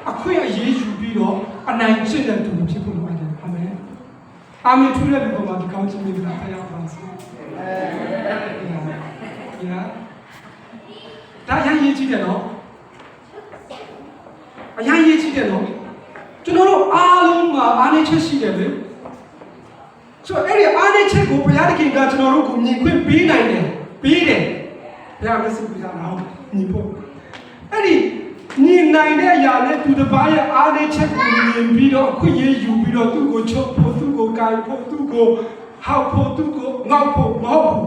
အခွင့်အရေးယူပြီးတော့အနိုင်ကျင့်တဲ့သူဖြစ်ဖို့လိုအပ်တယ်အာမင်အာမင်ထူးတဲ့လူပေါ်မှာဒီကောင်းချီးမင်္ဂလာဖရားပါစေဒါအရင်ရေးကြည့်တယ်နော်အရင်ရေးကြည့်တယ်နော်ကျွန်တော်တို့အားလုံးမှာအားနည်းချက်ရှိတယ်လေဆိုတော့အဲ့ဒီအားနည်းချက်ကိုဘုရားသခင်ကကျွန်တော်တို့ကိုမြင်ခွင့်ပေးနိုင်တယ်ပေးတယ်ဘုရားမျက်စိပြတာနော်ညီဖို့အဲ့ဒီညီနိုင်တဲ့အရာနဲ့သူတစ်ပါးရဲ့အားနည်းချက်ကိုမြင်ပြီးတော့အခွင့်အရေးယူပြီးတော့သူ့ကိုချုပ်ဖို့သူ့ကိုကိုင်ဖို့သူ့ကိုဟောက်ဖို့သူ့ကိုငေါက်ဖို့မဟုတ်ဘူး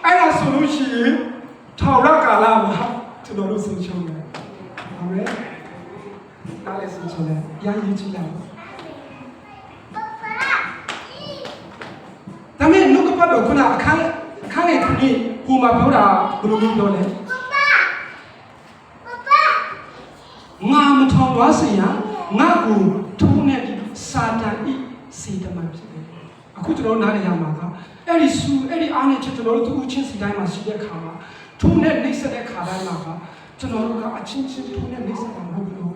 အဲ့ဒါဆိုလို့ရှိရင်ထောင်ရကာလမှာကျွန်တော်တို့ဆုံးရှုံးတယ်အာမင်နားလည်ဆုံးရှုံးတယ်ရည်ကြည်လာဒါမဲ့နှုတ်ကပတ်တော်ခုနအခန်းရဲ့ခုနေ့ကိုမှာပြောတာဘယ်လိုမျိုးပြောလဲငါမထောင်သွားစေရငါကိုထုံးတဲ့စာတန်ဤစေတမန်ဖြစ်တယ်အခုကျွန်တော်နားလည်ရမှာကအဲ့ဒီအားနဲ့ကျွန်တော်တို့သူ့ချင်းစီတိုင်းမှာရှိတဲ့ခါမှာထုံးတဲ့နှိမ့်ဆက်တဲ့ခါတိုင်းမှာကကျွန်တော်တို့ကအချင်းချင်းထုံးတဲ့နှိမ့်ဆက်တာမဟုတ်ဘူး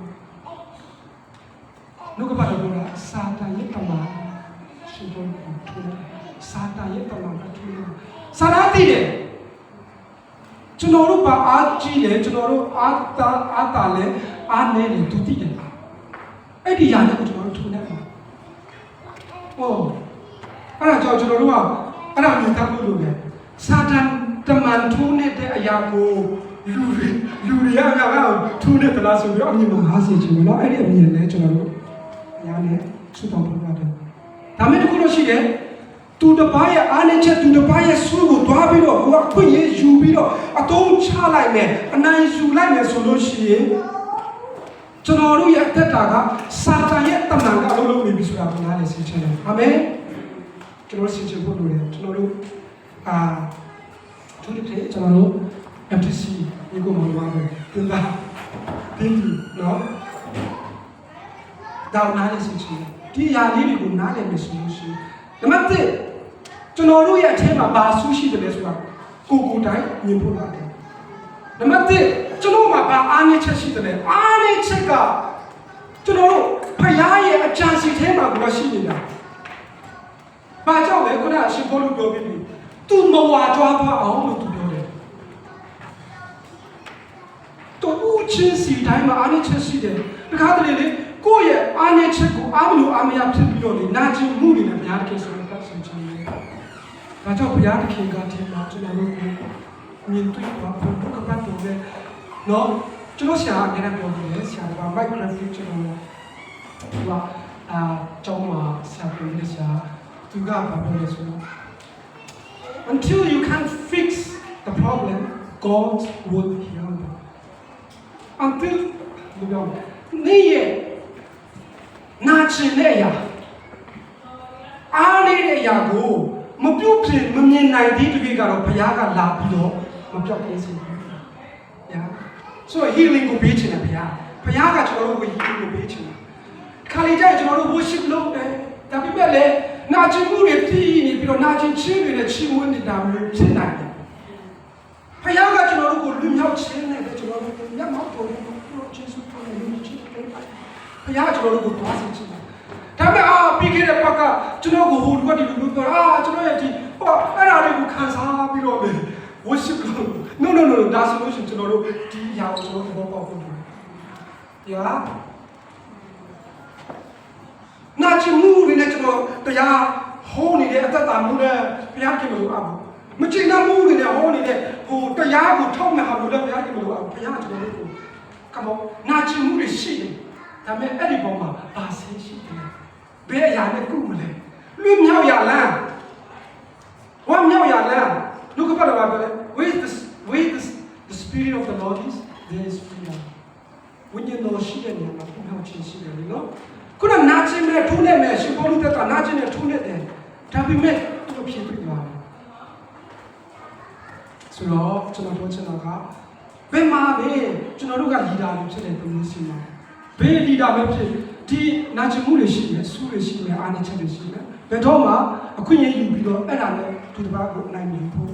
နှုတ်ကပတ်တော်ကစာတန်ရဲ့တမန်ရှင်တော်ကိုထုံးစာတန်ရဲ့တမန်ကထုံးစာတန်တည်တယ် ကျွန်တော်တို့ဘာအားကြီးလဲကျွန်တော်တို့အားတာလဲအားနေတယ်သူသိတယ်အဲ့ဒီຢာနဲ့ကိုကျွန်တော်တို့ထုံနေပါဟုတ်အဲ့ဒါကြောင့်ကျွန်တော်တို့ကအဲ့ဒါမြင်တတ်လို့လို့လေစာတန်တမန်ထုံးနေတဲ့အရာကိုလူတွေကထုံးနေသလားဆိုပြီးအမြင်မှာဟားစီချင်လို့အဲ့ဒီအမြင်လဲကျွန်တော်တို့အရာနဲ့ဆွတောင်းပြပါတယ်ဒါမဲ့တခုလို့ရှိတယ်သူတစ်ပါးရဲ့အားနည်းချက်သူတစ်ပါးရဲ့ဆုကိုတွားပြီးတော့ကိုကအခွင့်အရေးယူပြီးတော့အတုံးချလိုက်မယ်အနိုင်ယူလိုက်မယ်ဆိုလို့ရှိရင်ကျွန်တော်တို့ရဲ့အသက်တာကစာတန်ရဲ့တမန်ကအလုပ်လုပ်နေပြီဆိုတာကိုနားလည်သိချင်တယ်အာမင်ကျွန်တော်သိချင်ဖို့လိုတယ်ကျွန်တော်တို့သူတို့တဲ့ကျွန်တော်တို့ MTC ဒီကိုမှလာတယ်တင်တာတင်းပြီနော်ဒါနားလည်သိချင်ဒီຢာလေးတွေကိုနားလည်မယ်ဆိုလို့ရှိရင်နံပါတ်1ကျွန်တော်တို့ရဲ့အထက်မှာဘာဆူရှိတယ်လဲဆိုတာကိုတိုင်းမြင်ဖို့ပါတယ်နံပါတ်1ကျွန်တော်မှာဘာအားနည်းချက်ရှိတယ်လဲအားနည်းချက်ကကျွန်တော်တို့ဖခင်ရဲ့အကြံစီထဲမှာကိုရှိနေတာဘာကြောင့်လဲခုနကအရှင်ဘောလူပြောပြီးပြီသူမဝါကြွားသွားအောင်လို့သူပြောတယ်သူဦးချင်းစီတိုင်းမှာအားနည်းချက်ရှိတယ်တခါတလေလေကိုယ့်ရဲ့အားနည်းချက်ကိုအားမလို့အားမရဖြစ်ပြီးတော့လေနာကျင်မှုတွေနဲ့ဘုရားတခင်ဆိုတော့ပတ်ဆိုင်ချင်တယ်။ဒါကြောင့်ဘုရားတခင်ကထင်မှာကျွန်တော်တို့ကိုမြင်တွေ့ပါဘုရားကပတ်တော်နဲ့နော်ကျွန်တော်ဆရာအနေနဲ့ပြောပြီးလေဆရာက Minecraft ကျွန်တော်ကျောင်းမှာဆရာပြောနေဆရာသူကဘာပြောလဲဆိုတော့ until you can fix the problem God will heal you until ဘယ်လိုနေရဲ့နာကျင်တဲ့အရာအားနေတဲ့အရာကိုမပြုတ်ဖြစ်မမြင်နိုင်သေးတဲ့ကတော့ဘုရားကလာပြီးတော့မပြောက်သေးစေဘူး။ညာဆို healing ကိုပေးချင်တယ်ဘုရားကကျွန်တော်တို့ကို healing ကိုပေးချင်တယ်။ခါလေးကျရင်ကျွန်တော်တို့ worship လုပ်တယ်။ဒါပေမဲ့လည်းနာကျင်မှုတွေပြီးနေပြီးတော့နာကျင်ခြင်းတွေနဲ့ချီးမွမ်းနေတာမျိုးဖြစ်နိုင်တယ်။ဘုရားကကျွန်တော်တို့ကိုလူမြောက်ခြင်းနဲ့ကျွန်တော်တို့ညမောက်ပေါ်လို့ယေရှုကိုလူချင်းပေးပါဘုရားကျွန်တော်တို့ကိုတွားစေချင်တယ်ဒါပေမဲ့ပြီးခဲ့တဲ့ဘက်ကကျွန်တော်ကိုဟိုလူကဒီလူပြောကျွန်တော်ရဲ့ဒီဟောအဲ့ဒါလေးကိုခံစားပြီးတော့မယ် worship လို့ no ဒါဆိုလို့ရှိရင်ကျွန်တော်တို့ဒီအရာကိုကျွန်တော်သဘောပေါက်ဖို့လိုတယ်။နာချမှုတွေနဲ့ကျွန်တော်တရားဟောနေတဲ့အသက်တာမှုနဲ့ဘုရားခင်မလို့အပ်ဘူး။မချိနာမှုတွေနဲ့ဟောနေတဲ့ဟိုတရားကိုထောက်မဲ့ဟာလို့လည်းဘုရားခင်မလို့အပ်ဘူး။ဘုရားကျွန်တော်တို့ကိုကမောနာချမှုတွေရှိတယ်။ဒါပေမဲ့အဲ့ဒီပုံမှာဘာဆင်းရှိတယ်။ဘယ်အရာနဲ့ကုမလဲ။လွတ်မြောက်ရလား။ဝမ်းမြောက်ရလား။လူကပါတော့ပါပဲ။ Where the spirit of the Lord is, there is freedom. ဝိညာဉ်တော်ရှိတဲ့နေရာမှာပုံပြောခြင်းရှိတယ်နော်ခုနနာကျင်မဲ့ထိုးနေမဲ့ရှင်ဘောလူတက်ကနာကျင်နဲ့ထိုးနေတယ်ဒါပေမဲ့သူ့ဖြစ်ပြီးသွားတယ်ဆိုတော့ကျွန်တော်ပြောချင်တာကဘယ်မှာလဲကျွန်တော်တို့ကလီဒါတွေဖြစ်တဲ့ပုံမျိုးရှိမှာဘယ်လီဒါပဲဖြစ်ဒီနာကျင်မှုတွေရှိမယ်ဆူတွေရှိမယ်အာဏာချက်တွေရှိမယ်ဘယ်တော့မှအခွင့်အရေးယူပြီးတော့အဲ့ဒါနဲ့သူတစ်ပါးကိုနိုင်နေဖို့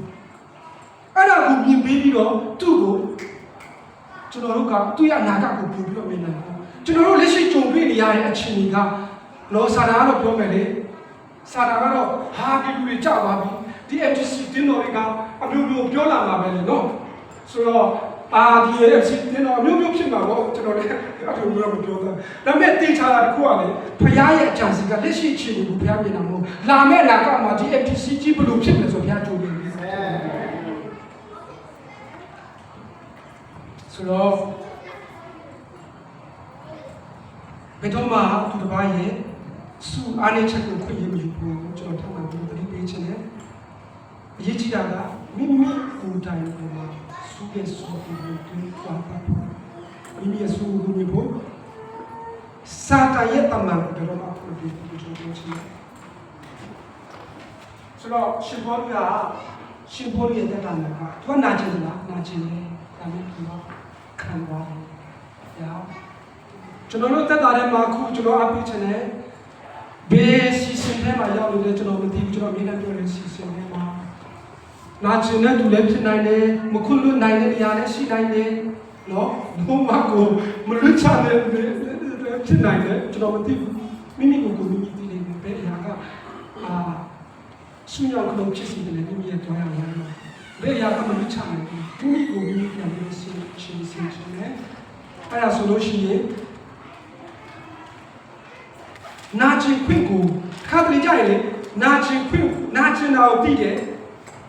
အဲ့ဒါကိုမြင်ပြီးတော့သူ့ကိုကျွန်တော်တို့ကသူ့ရဲ့အနာဂတ်ကိုပြင်ပြီးတော့မြင်နိုင်တယ်ကျွန်တော်တို့လက်ရှိကြုံတွေ့နေရတဲ့အခြေအနေကလောစာတာကတော့ပြောမယ်လေစာတာကတော့ဟာဒီလူတွေကြောက်သွားပြီဒီ FTC တင်းတော်တွေကအမျိုးမျိုးပြောလာမှာပဲလေနော်ဆိုတော့ဒီ FTC တင်းတော်အမျိုးမျိုးဖြစ်မှာပေါ့ကျွန်တော်လည်းအထုံမျိုးမပြောတာဒါပေမဲ့သိချတာတစ်ခုကလေဖခင်ရဲ့အကြံစီကလက်ရှိအခြေအနေကိုဖခင်ပြင်တာမဟုတ်လာမဲ့အနာဂတ်မှာဒီ FTC ကြီးဘယ်လိုဖြစ်လဲဆိုဖခင်ကြိုးပြီးဆိုတော့ဘယ်တော့မှသူတစ်ပါးရဲ့စုအားနည်းချက်ကိုခွင့်ရမယူဘူးကျွန်တော်ထပ်မံပြီးသတိပေးချင်တယ်အရေးကြီးတာကမိမိကိုယ်တိုင်ကိုမှစုရဲ့စုကိုတွေ့သွားပါမိမိရဲ့စုကိုမြင်ဖို့စာတန်ရဲ့တမန်ကိုတော့မှဖွင့်ပြီးကျွန်တော်ပြောချင်တယ်ဆိုတော့ရှင်ဘောလူရဲ့တက်တာကသူကနာကျင်လားနာကျင်တယ်ဒါပေမဲ့သူကခံသွားတယ်ကျွန်တော်တို့တက်တာထဲမှာအခုကျွန်တော်အပိချင်တယ်ဘေးစီစဉ်ထဲမှာရောက်နေတဲ့ကျွန်တော်မသိဘူးကျွန်တော်မြင်နေပြောတဲ့စီစဉ်ထဲမှာနာကျင်တဲ့သူလည်းဖြစ်နိုင်တယ်မခွင့်လွတ်နိုင်တဲ့နေရာလည်းရှိနိုင်တယ်နော်ဘုံမကိုမလွတ်ချတဲ့ဖြစ်နိုင်တယ်ကျွန်တော်မသိဘူးမိမိကိုမိမိသိနေတယ်ဘယ်အရာကဆွေးရောက်လို့ဖြစ်စီတယ်မိမိရဲ့တွားရမှာ ဘယ်ရာကမလို့ချမယ်ဒီမိကိုမိပြန်ပြီးရှင်းတယ်အဲ့ဒါဆိုလို့ရှိရင်နာကျင်ခွင့်ကိုခါတလေကြရင်လေနာကျင်တာကိုသိတယ်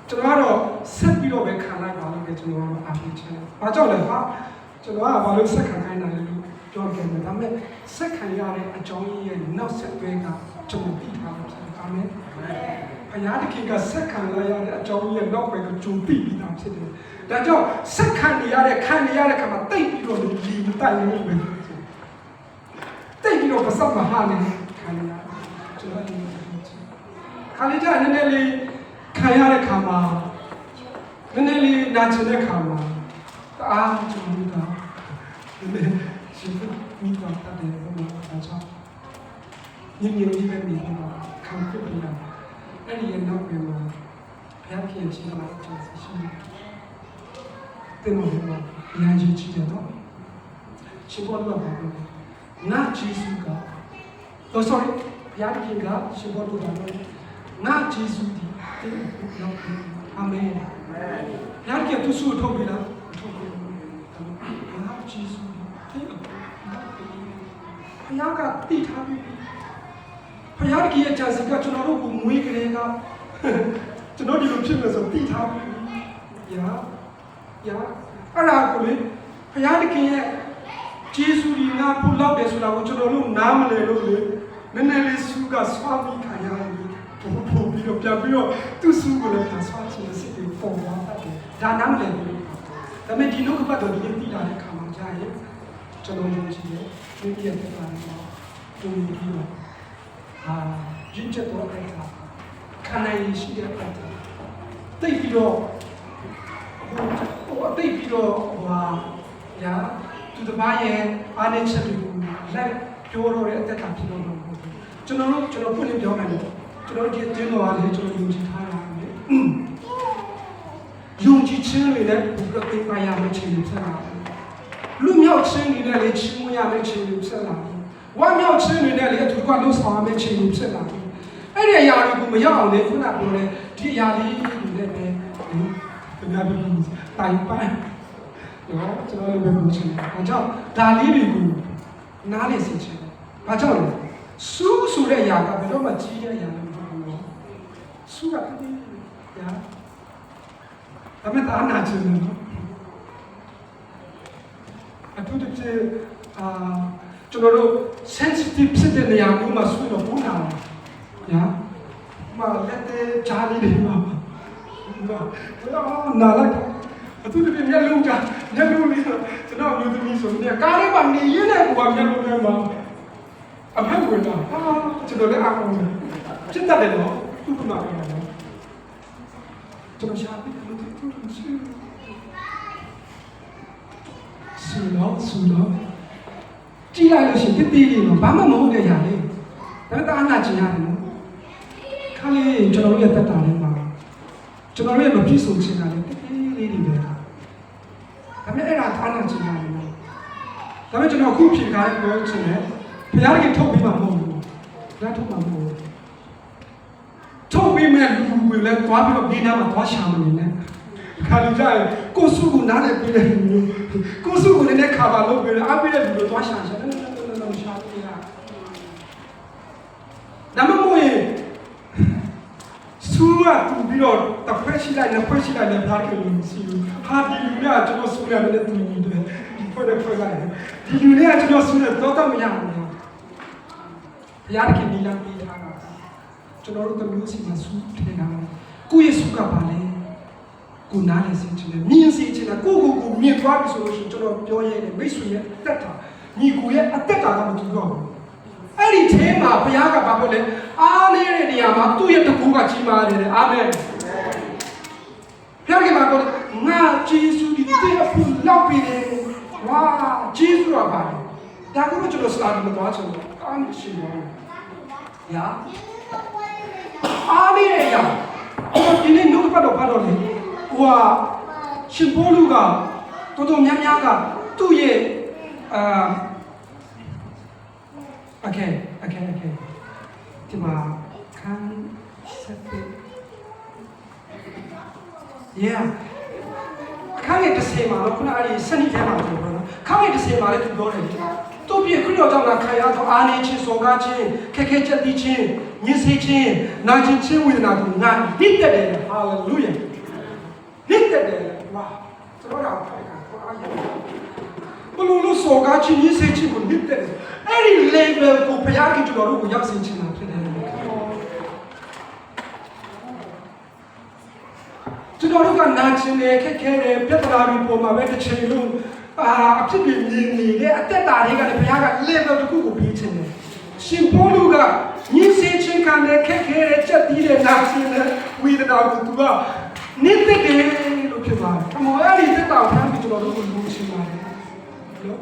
ကျွန်တော်ကတော့ဆက်ပြီးတော့ပဲခံလိုက်ပါလို့ပဲကျွန်တော်ကတော့အားပေးချင်တယ်။ဘာကြောင့်လဲဟာကျွန်တော်ကဘာလို့ဆက်ခံခိုင်းတာလဲလို့ပြောကြတယ်ဒါပေမဲ့ဆက်ခံရတဲ့အကြောင်းရင်းရဲ့နောက်ဆက်တွဲကကျွန်တော်သိထားလို့ဖြစ်တယ်။အာမင်။ဘုရားသခင်ကဆက်ခံရတဲ့အကြောင်းရင်းရဲ့နောက်ပဲကကြုံသိပြီးသားဖြစ်တယ်။ဒါကြောင့်ဆက်ခံရတဲ့ခါမှာတိတ်ပြီးတော့ဒီမတိုင်ဘူးပဲ။တိတ်ပြီးတော့ပစပ်မဟာနေခံရကျွန်တော်ဒီခါလေးကြနည်းနည်းလေးခံရတဲ့ခါမှာနည်းနည်းလေးနာကျင်တဲ့ခါမှာအားကျွန်တော်ကနည်းနည်းရှင်မိတော့တတ်တယ်ဘုရားအားချောင်းညင်ညင်လေးပဲမိတော့ခံပြပြတာအဲ့ဒီရဲ့နောက်ပြန်မှာဘုရားခင်ရှင်လာတဲ့ချက်ရှိတယ်နော်ဉာဏ်ကြီးကြည့်တယ်နော်ရှင်ဘောတော့ဘာလို့နာဂျေစုကsorry ဘုရားခင်ကရှင်ဘောတော့ဘာလို့နာဂျေစုဒီအာမင်ဘုရားကသူ့ဆုထုတ်ပြီလားထုတ်ပြီနာဂျေစုဒီဘုရားကတိထားပြီဘုရားကြီးရဲ့ဂျာစီကကျွန်တော်တို့ကိုမွေးကလေးကကျွန်တော်ဒီလိုဖြစ်မယ်ဆိုတိထားပြီယာအဲ့ဒါကိုလေဘုရားကြီးရဲ့ဂျေစုဒီငါဖို့လောက်တယ်ဆိုတာကိုကျွန်တော်တို့နားမလည်လို့လေနည်းနည်းလေးဆုကဆွာပြီးခံရတယ်ပို့ပြီးတော့ပြန်ပြီးတော့သူ့စုကိုလည်းပြန်ဆွာချင်တဲ့စိတ်တွေပေါ်သွားတယ်ဒါနားမလည်ဘူးဒါပေမဲ့ဒီလိုကပတ်တော့ဒီတိလာတဲ့ခါမှာကြာရင်ကျွန်တော်တို့ရှိတယ်ဒီပြည့်တဲ့ပါတော့တူပြီးတော့ရင့်ချက်တော့အဲ့ဒါခန္ဓာရည်ရှိတဲ့အဲ့ဒါတိတ်ပြီးတော့တိတ်ပြီးတော့ညာသူတပားရဲ့အားနဲ့ချက်တွေကိုလိုက်ပြောတော့တဲ့အသက်တာဖြစ်တော့ကျွန်တော်ဖွင့်ပြပြောမယ်လို့ကျွန်တော်ဒီတင်းတော်အားလည်းကျွန်တော်ယုံကြည်ထားရတယ်ယုံကြည်ခြင်းတွေနဲ့ဘုရားသိပါရမယ့်ခြင်းတွေဖြစ်လာတယ်လူမြောက်ခြင်းတွေနဲ့လည်းချီးမွမ်းရမယ့်ခြင်းတွေဖြစ်လာတယ်ဝမ်းမြောက်ခြင်းတွေနဲ့လည်းအထူးကလှုပ်ဆောင်ရမယ့်ခြင်းတွေဖြစ်လာတယ်အဲ့ဒီအရာတွေကိုမရောက်အောင်လေခုနပြောတဲ့ဒီအရာလေးတွေနဲ့ပဲခင်ဗျားပြောပြီးတိုင်ပိုင်းနော်ကျွန်တော်လည်းပဲပြောချင်တယ်။ဒါကြောင့်ဒါလေးတွေကိုနားလည်စေချင်တယ်။ဘာကြောင့်လဲ။စူးဆိုတဲ့အရာကဘယ်တော့မှကြီးတဲ့အရာမဟုတ်ဘူးနော်။စူးကတည်းကညာ။ဒါပေမဲ့ဒါနာချင်တယ်နော်။အထူးသဖြင့်ကျွန်တော်တို့ sensitive ဖြစ်တဲ့နေရာမျိုးမှာစူးတော့ပုံနာတယ်။ညာ။လက်တဲ့ဂျာလီတွေမှာနာလိုက်အထူးသဖြင့်မျက်လုံးလေးဆိုကျွန်တော်မျိုးသမီးဆိုနေကားလေးမှာနေရင်းနဲ့ကိုကမျက်လုံးထဲမှာအဖက်ဝင်တာကျွန်တော်လည်းအားလုံးစစ်တတ်တယ်နော်သူ့ကမှပဲနော်ကျွန်တော်ရှာပြီးလို့သူ့ရှိဆူတော့ကြည့်လိုက်လို့ရှိရင်တိတိလေးတော့ဘာမှမဟုတ်တဲ့ຢာလေးဒါပေမဲ့အားနာချင်ရတယ်နော်ခါလေးကျွန်တော်တို့ရဲ့တက်တာလေးမှာကျွန်တော်တို့ရဲ့မပြည့်စုံခြင်းကလည်းတိတိလေးတွေပဲဒါပေမဲ့အဲ့ဒါအားနာချင်ရတယ်နော်ဒါပေမဲ့ကျွန်တော်အခုဖြေကားပြောချင်တယ်ဘုရားကြီးထုတ်ပြီးမှမဟုတ်ဘူးဘုရားထုတ်မှမဟုတ်ဘူးထုတ်ပြီးမဲ့လူတွေလည်းသွားပြီးတော့ဒီနားမှာသွားရှာမနေနဲ့ခါလူကြရင်ကိုစုကိုနားလည်းပြီးတယ်ကိုစုကိုလည်းခါပါလုပ်ပြီးတော့အပြည့်တဲ့လူတွေသွားရှာရှာတယ်ရှာပြီးတာဒါမှမဟုတ်ရင်ဆူရတူပြီးတော့တစ်ဖွဲ့ရှိလိုက်နှစ်ဖွဲ့ရှိလိုက်လည်းဘာလို့လဲမရှိဘူးဟာဒီလူကကျွန်တော်ဆူရတယ်တူနေတယ်ဒီဖွဲ့တဲ့ဖွဲ့လိုက်ဒီလူတွေကကျွန်တော်ဆူရတော့မရဘူးဘုရားခင်ဒီလမ်းပေးထားတာကျွန်တော်တို့ကမျိုးစီမှာဆူထည့်တာကိုယ့်ရဲ့ဆူကပါလေကိုနားလေစေချင်တယ်မြင်စေချင်တယ်ကိုမြင်သွားပြီဆိုလို့ရှိရင်ကျွန်တော်ပြောရဲတယ်မိတ်ဆွေရဲ့အသက်တာညီကိုရဲ့အသက်တာကမတူတော့ဘူးအဲ့ဒီထဲမှာဘုရားကဘာပြောလဲအားလေးတဲ့နေရာမှာသူ့ရဲ့တကူကကြီးမားတယ်အာမင်ဘုရားကဘာပြောလဲငါဂျေစုဒီတဲ့ဖို့လောက်ပြီးတယ်ဝါဂျေစုကပါဒါကကျွန်တော်စတာဒီမှာသွားချင်တယ်အားမရှိဘူးညာအားလေးတဲ့ညာဒီနေ့နှုတ်ပတ်တော့ဖတ်တော့လေဟိုရှင်ဘောလူကတော်များများကသူ့ရဲ့Okay. ဒီမှာခံဆက်ပြီး Yeah ခါငယ်တစ်စင်မှာတော့ခုနအဲ့ဒီစနစ်ထဲမှာပြောတော့ခါငယ်တစ်စင်မှာလည်းသူပြောတယ်တို့ပြခရစ်တော်ကြောင့်ငါခံရသောအာနေခြင်းစော်ကားခြင်းခက်ခဲချက်တီးခြင်းညှဉ်းဆဲခြင်းနာကျင်ခြင်းဝေဒနာကိုငါနှိမ့်သက်တယ်ဟာလေလုယာနှိမ့်သက်တယ်ဝါကျွန်တော်တို့ဖိုင်ကကိုအားရဘလို့စော်ကားခြင်းညှဉ်းဆဲခြင်းကိုနှိမ့်သက်တယ်အဲ့ဒီ level ကိုဘုရားကကျွန်တော်တို့ကိုရောက်စေချင်တာဖြစ်တယ်ကျွန်တော်တို့ကနာကျင်တယ်ခက်ခဲတယ်ပြဿနာတွေပေါ်မှာပဲတစ်ချိန်လုံးအဖြစ်ပြင်းနေတဲ့အသက်တာတွေကလည်းဘုရားက level တစ်ခုကိုပေးချင်တယ်ရှင်ပေါလုကညှဉ်းဆဲခြင်းခံတဲ့ခက်ခဲတဲ့ချက်တီးတဲ့နာကျင်တဲ့ဝေဒနာကိုသူကနှိမ့်သက်တယ်လို့ဖြစ်ပါတယ်။အမောအဲ့ဒီသက်တာကိုဖမ်းပြီးကျွန်တော်တို့ကိုလူချင်းပါတယ်နော်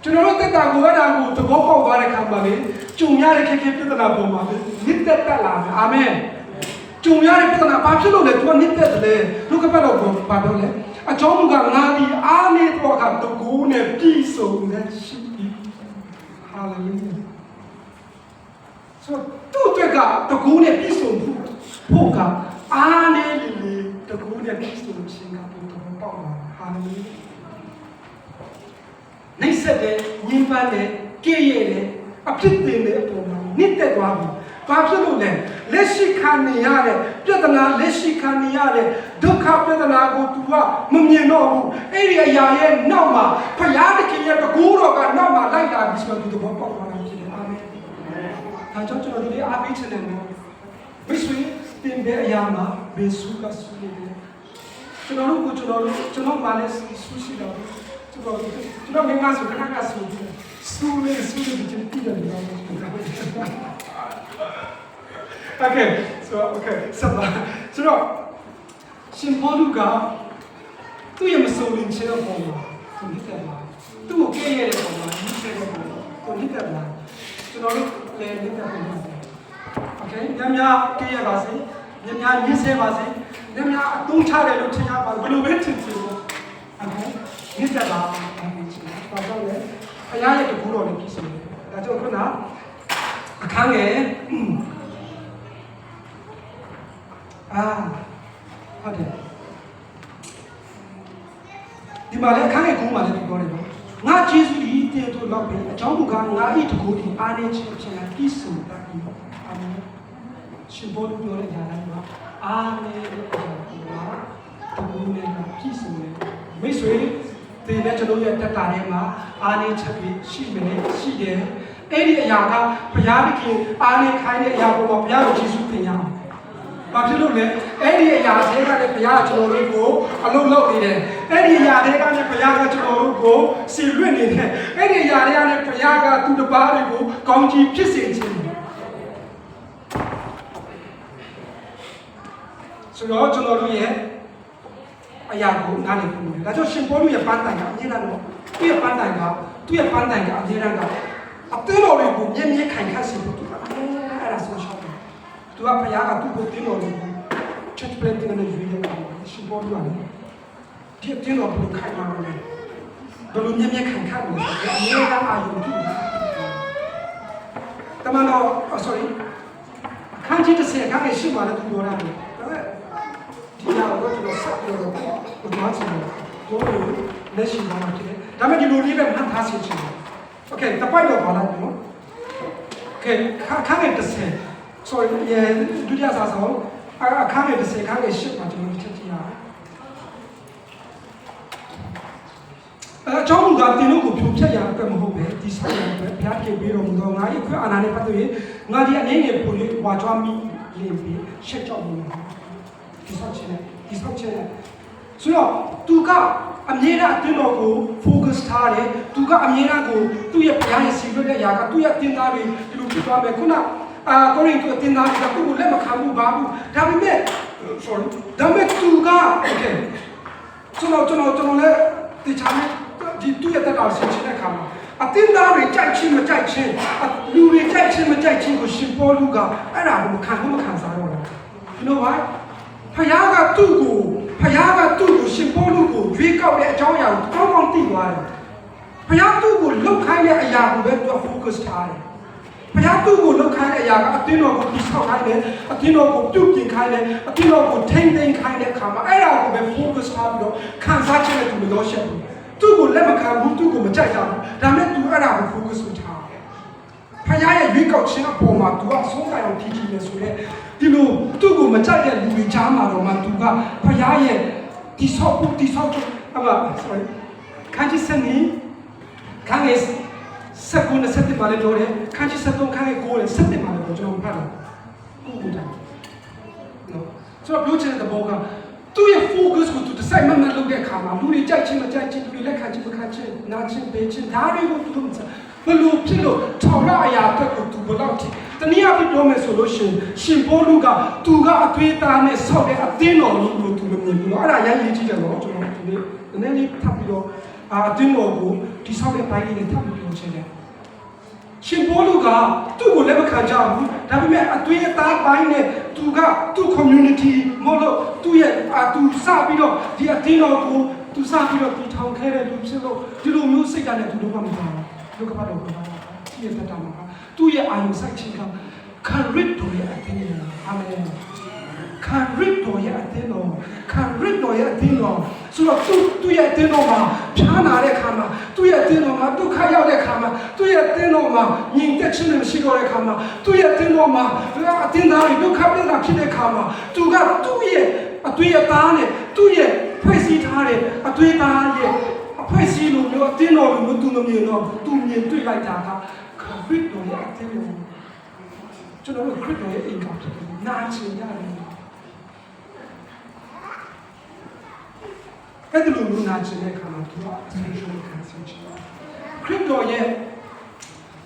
ကျွန်တော်တို့သက်တာကိုအဲ့ဒါကိုသဘောပေါက်သွားတဲ့ခါမှာလေကြုံရတဲ့ခက်ခဲပြဿနာပေါ်မှာလေနှိမ့်သက်တတ်လာတယ်အာမင်ကြုံရတဲ့ပြဿနာဘာဖြစ်လို့လဲသူကနှိမ့်သက်တယ်လူကပတ်တော့ဘာပြောလဲအကြောင်းကငါဒီအားနေတော့ကတကူနဲ့ပြည်စုံတဲ့ရှိပြီဟာလေလုယာဆိုသူ့အတွက်ကတကူနဲ့ပြည်စုံဖို့ကအားနေလေတကူနဲ့ပြည်စုံခြင်းကဘုရားပေါ့ပါဟာလေလုယာနေဆက်တဲ့ညင်ပန်းတဲ့ကြည့်ရတဲ့အဖြစ်တင်တဲ့အပေါ်မှာနှိမ့်သက်သွားပြီဘာဖြစ်လို့လဲလက်ရှိခံနေရတဲ့ပြဿနာလက်ရှိခံနေရတဲ့ဒုက္ခပြဿနာကို तू ကမမြင်တော့ဘူးအဲ့ဒီအရာရဲ့နောက်မှာဘုရားသခင်ရဲ့တကူတော်ကနောက်မှာလိုက်လာပြီးဆိုတော့ तू သဘောပေါက်သွားတာဖြစ်တယ်အာမင်ဒါကြောင့်ကျွန်တော်တို့ဒီအားပေးချင်တယ်နော်ဝိဆွေတင်တဲ့အရာမှာဘေစုကဆူနေတယ်ကျွန်တော်မှလည်းဆူရှိတော့ကျွန်တော်ငငါဆိုခဏခါဆူတယ်ဆူနေဒီချင်းပြတယ်နော်Okay, soရှင်ပေါလုကသူ့ရဲ့မစိုးရင်ချေတော့ပေါ်မှာသူနှစ်သက်လာသူ့ကိုကြည့်ရတဲ့ပုံမှာနှစ်သက်တဲ့ပုံကိုနှစ်သက်လာကျွန်တော်တို့လည်းနှစ်သက်ပုံပါ Okay ညများကြည့်ရပါစေညများညှင်းဆဲပါစေညများအသုံးချတယ်လို့ထင်ရပါဘယ်လိုပဲထင်ပေါ့ Okay နှစ်သက်လာဘာလို့လဲအရာရဲ့တကူတော်နဲ့ပြည်စုံတယ်ဒါကြောင့်ခုနအခန်းငယ်ဟုတ်တယ်ဒီမှာလည်းအခန်းငယ်9မှာလည်းပြောတယ်နော်ငါဂျေဇုဤတေတို့လောက်ပဲအကြောင်းမူကားငါဤတကူဒီအားနေခြင်းဖြင့်ပြည်စုံတတ်ပြီအာမင်ရှင်ဘောပြောတဲ့ညာတိုင်းမှာအားနေတဲ့တကူနဲ့ပြည်စုံတယ်မိတ်ဆွေဒီနဲ့ကျွန်တော်ရဲ့တက်တာထဲမှာအားနေချက်ပြီးရှိမယ်ရှိတယ်အဲ့ဒီအရာကဘုရားသခင်အားနေခိုင်းတဲ့အရာပေါ်မှာဘုရားကိုယေရှုသင်ရအောင်ဘာဖြစ်လို့လဲအဲ့ဒီအရာတွေကလည်းဘုရားကျွန်တော်တို့ကိုအလုံးလုံးနေတယ်အဲ့ဒီအရာတွေကလည်းဘုရားကကျွန်တော်တို့ကိုစီလွတ်နေတယ်အဲ့ဒီအရာတွေကလည်းဘုရားကသူတစ်ပါးတွေကိုကောင်းချီးဖြစ်စေခြင်းဆိုတော့ကျွန်တော်တို့ရဲ့အရာကိုနားလည်ဖို့ဒါကြောင့်ရှင်ပေါလုရဲ့ပန်းတိုင်ကအမြဲတမ်းတော့သူ့ရဲ့ပန်းတိုင်ကအမြဲတမ်းကအသင်းတော်တွေကိုမြဲမြဲခိုင်ခန့်စေဖို့သူကအဲ့ဒါဆိုရှောက်တယ်သူကဘုရားကသူ့ကိုတင်းတော်တွေကို church planting နဲ့ရွေးတယ်ရှင်ပေါလုကလည်းဒီတင်းတော်ကိုခိုင်မာလို့ဘယ်လိုမြဲမြဲခိုင်ခန့်လို့အမြဲတမ်းအာရုံပြုတယ်တမန်တော် sorry အခန်းကြီး30အခန်းကြီး10မှာလည်းသူပြောတာတယ်ဒီရောက်တော့ကျွန်တော်ဆက်ပြောတော့ဘုရားရှင်တို့လက်ရှိမှာဖြစ်တယ်ဒါပေမဲ့ဒီလိုလေးပဲမှတ်ထားစေချင်တယ် Okay တပိုက်တော့ပါလိုက်နော် Okay ခန်းငယ်30 sorry ဒုတိယစာဆောင်အခန်းငယ်30ခန်းငယ်10မှာကျွန်တော်ချက်ကြည့်ရအောင်အကြောင်းကတင်လို့ကိုဖြိုဖျက်ရအတွက်မဟုတ်ပဲဒီဆိုင်ရအတွက်ဘုရားပြေပြီးတော့မူတော့ငါရဲ့ခွင့်အာဏာနဲ့ပတ်သက်ရင်ငါဒီအနေနဲ့ပုံလေးဝါချွားမိလင်းပြီးရှက်ကြောက်လို့ဒီဆောက်ချင်ဆိုတော့သူကအမြဲတမ်းအတင်းတော်ကို focus ထားတယ်သူကအမြဲတမ်းကိုသူ့ရဲ့ဘုရားရဲ့စီလွတ်တဲ့အရာကသူ့ရဲ့တင်သားတွေဒီလိုဖြစ်သွားမယ်ခုနကိုရိန္သုအတင်သားတွေကသူ့ကိုလက်မခံဘူးဘာဘူးဒါပေမဲ့ sorry ဒါပေမဲ့သူက okay ကျွန်တော်လည်းဒီချမ်းဒီသူ့ရဲ့တက်တာဆင်ခြင်တဲ့အခါမှာအတင်းသားတွေကြိုက်ချင်းမကြိုက်ချင်းလူတွေကြိုက်ချင်းမကြိုက်ချင်းကိုရှင်ပေါလုကအဲ့ဒါကိုမခံစားတော့ဘူး you know why ဖယားကသူ့ကိုရှင်ပေါလုကိုရွေးကောက်တဲ့အကြောင်းအရာကိုကောင်းသိသွားတယ်ဖယားသူ့ကိုလှုပ်ခိုင်းတဲ့အရာကိုပဲသူက focus ထားတယ် ဘုရားသူ့ကိုလှုပ်ခိုင်းတဲ့အရာကအတင်းတော်ကိုတိဆောက်ခိုင်းတယ်အတင်းတော်ကိုပြုတ်ပြင်ခိုင်းတယ်အတင်းတော်ကိုထိမ့်သိမ်းခိုင်းတဲ့အခါမှာအဲ့ဒါကိုပဲ focus ထားပြီးတော့ခံစားချက်နဲ့သူမလို့ရှက်ဘူးသူ့ကိုလက်မခံဘူးသူ့ကိုမကြိုက်ကြဘူးဒါမဲ့ तू အဲ့ဒါကို focus လုပ်ထားဖခင်ရဲ့ရွေးကောက်ခြင်းအပေါ်မှာ तू အဆုံးတိုင်အောင်ထီးထီးနေဆိုရဲဒီလိုသူ့ကိုမကြိုက်တဲ့လူတွေကြားမှာတော့မှ तू ကဖခင်ရဲ့တိဆောက်ဖို့sorry ခန်းကြီးစနေခန်းကြီးစက်ကုန်းဆက်တယ်ပါလေတော့တယ်ခန်းကြီး73ခန်းကြီး9ဆက်တယ်ပါလေတော့ကျွန်တော်ဖတ်တယ်ဟုတ်တယ်နော်ဆိုတော့ပြောချင်တဲ့ဘောကသူ့ရဲ့ focus ကိုသူတစ်စိုက်မှတ်လုပ်တဲ့အခါမှာလူတွေကြိုက်ချင်းမကြိုက်ချင်းလူတွေလက်ခံချင်းမခံချင်းနားချင်းပေးချင်းဒါတွေကိုသူတို့ဘလို့ဖြစ်လို့ထောင်ရအရာအတွက်ကိုသူဘလောက်ထိတနည်းအားဖြင့်ပြောမယ်ဆိုလို့ရှင်ဘောလူကသူကအသွေးသားနဲ့ဆောက်တဲ့အသင်းတော်လို့သူမမြင်ဘူးเนาะအဲ့ဒါရရေးကြည့်တယ်နော်ကျွန်တော်ဒီနေ့လေးထပ်ပြီးတော့အသင်းတော်ကိုဒီဆောက်တဲ့ဘိုင်းလေးနဲ့ထပ်ပြီးပြောချင်တယ်ရှင်ဘောလူကသူ့ကိုလည်းမခံကြဘူးဒါပေမဲ့အသွေးသားပိုင်းနဲ့သူကသူ့ community မလို့သူ့ရဲ့သူစပြီးတော့ဒီအသင်းတော်ကိုသူစပြီးတော့ထောင်ခဲတဲ့လူဖြစ်လို့ဒီလိုမျိုးစိတ်ဓာတ်နဲ့သူတို့ကမပါဘူးဒုက္ခပါတော့ဒီရဲ့တတ်တာမှာသူ့ရဲ့အာယုစိုက်ခြင်းကခရစ်တော်ရဲ့အသင်းတော်အာမင်ခရစ်တော်ရဲ့အသင်းတော်ခရစ်တော်ရဲ့အသင်းတော်ဆိုတော့သူ့ရဲ့အသင်းတော်မှာဖြားနာတဲ့ခါမှာသူ့ရဲ့အသင်းတော်မှာဒုက္ခရောက်တဲ့ခါမှာသူ့ရဲ့အသင်းတော်မှာညီတက်ခြင်းနဲ့မရှိတော့တဲ့ခါမှာသူ့ရဲ့အသင်းတော်မှာအသင်းသားတွေဒုက္ခပြဿနာဖြစ်တဲ့ခါမှာသူကသူ့ရဲ့အသွေးအသားနဲ့သူ့ရဲ့ဖွဲ့စည်းထားတဲ့အသွေးသားရဲ့အဖွဲ့အစည်းလိုမျိုးအတင်းတော်လိုမျိုးသူမမြင်တော့သူမြင်တွေ့လိုက်တာကခရစ်တော်ရဲ့အတင်းတော်ကျွန်တော်တို့ခရစ်တော်ရဲ့အိမ်ကဖြစ်တယ်နာချင်ရတယ်အဲ့ဒီလိုမျိုးနာချင်တဲ့ခါမှာသူကအတင်းတော်ခံစားချင်ခရစ်တော်ရဲ့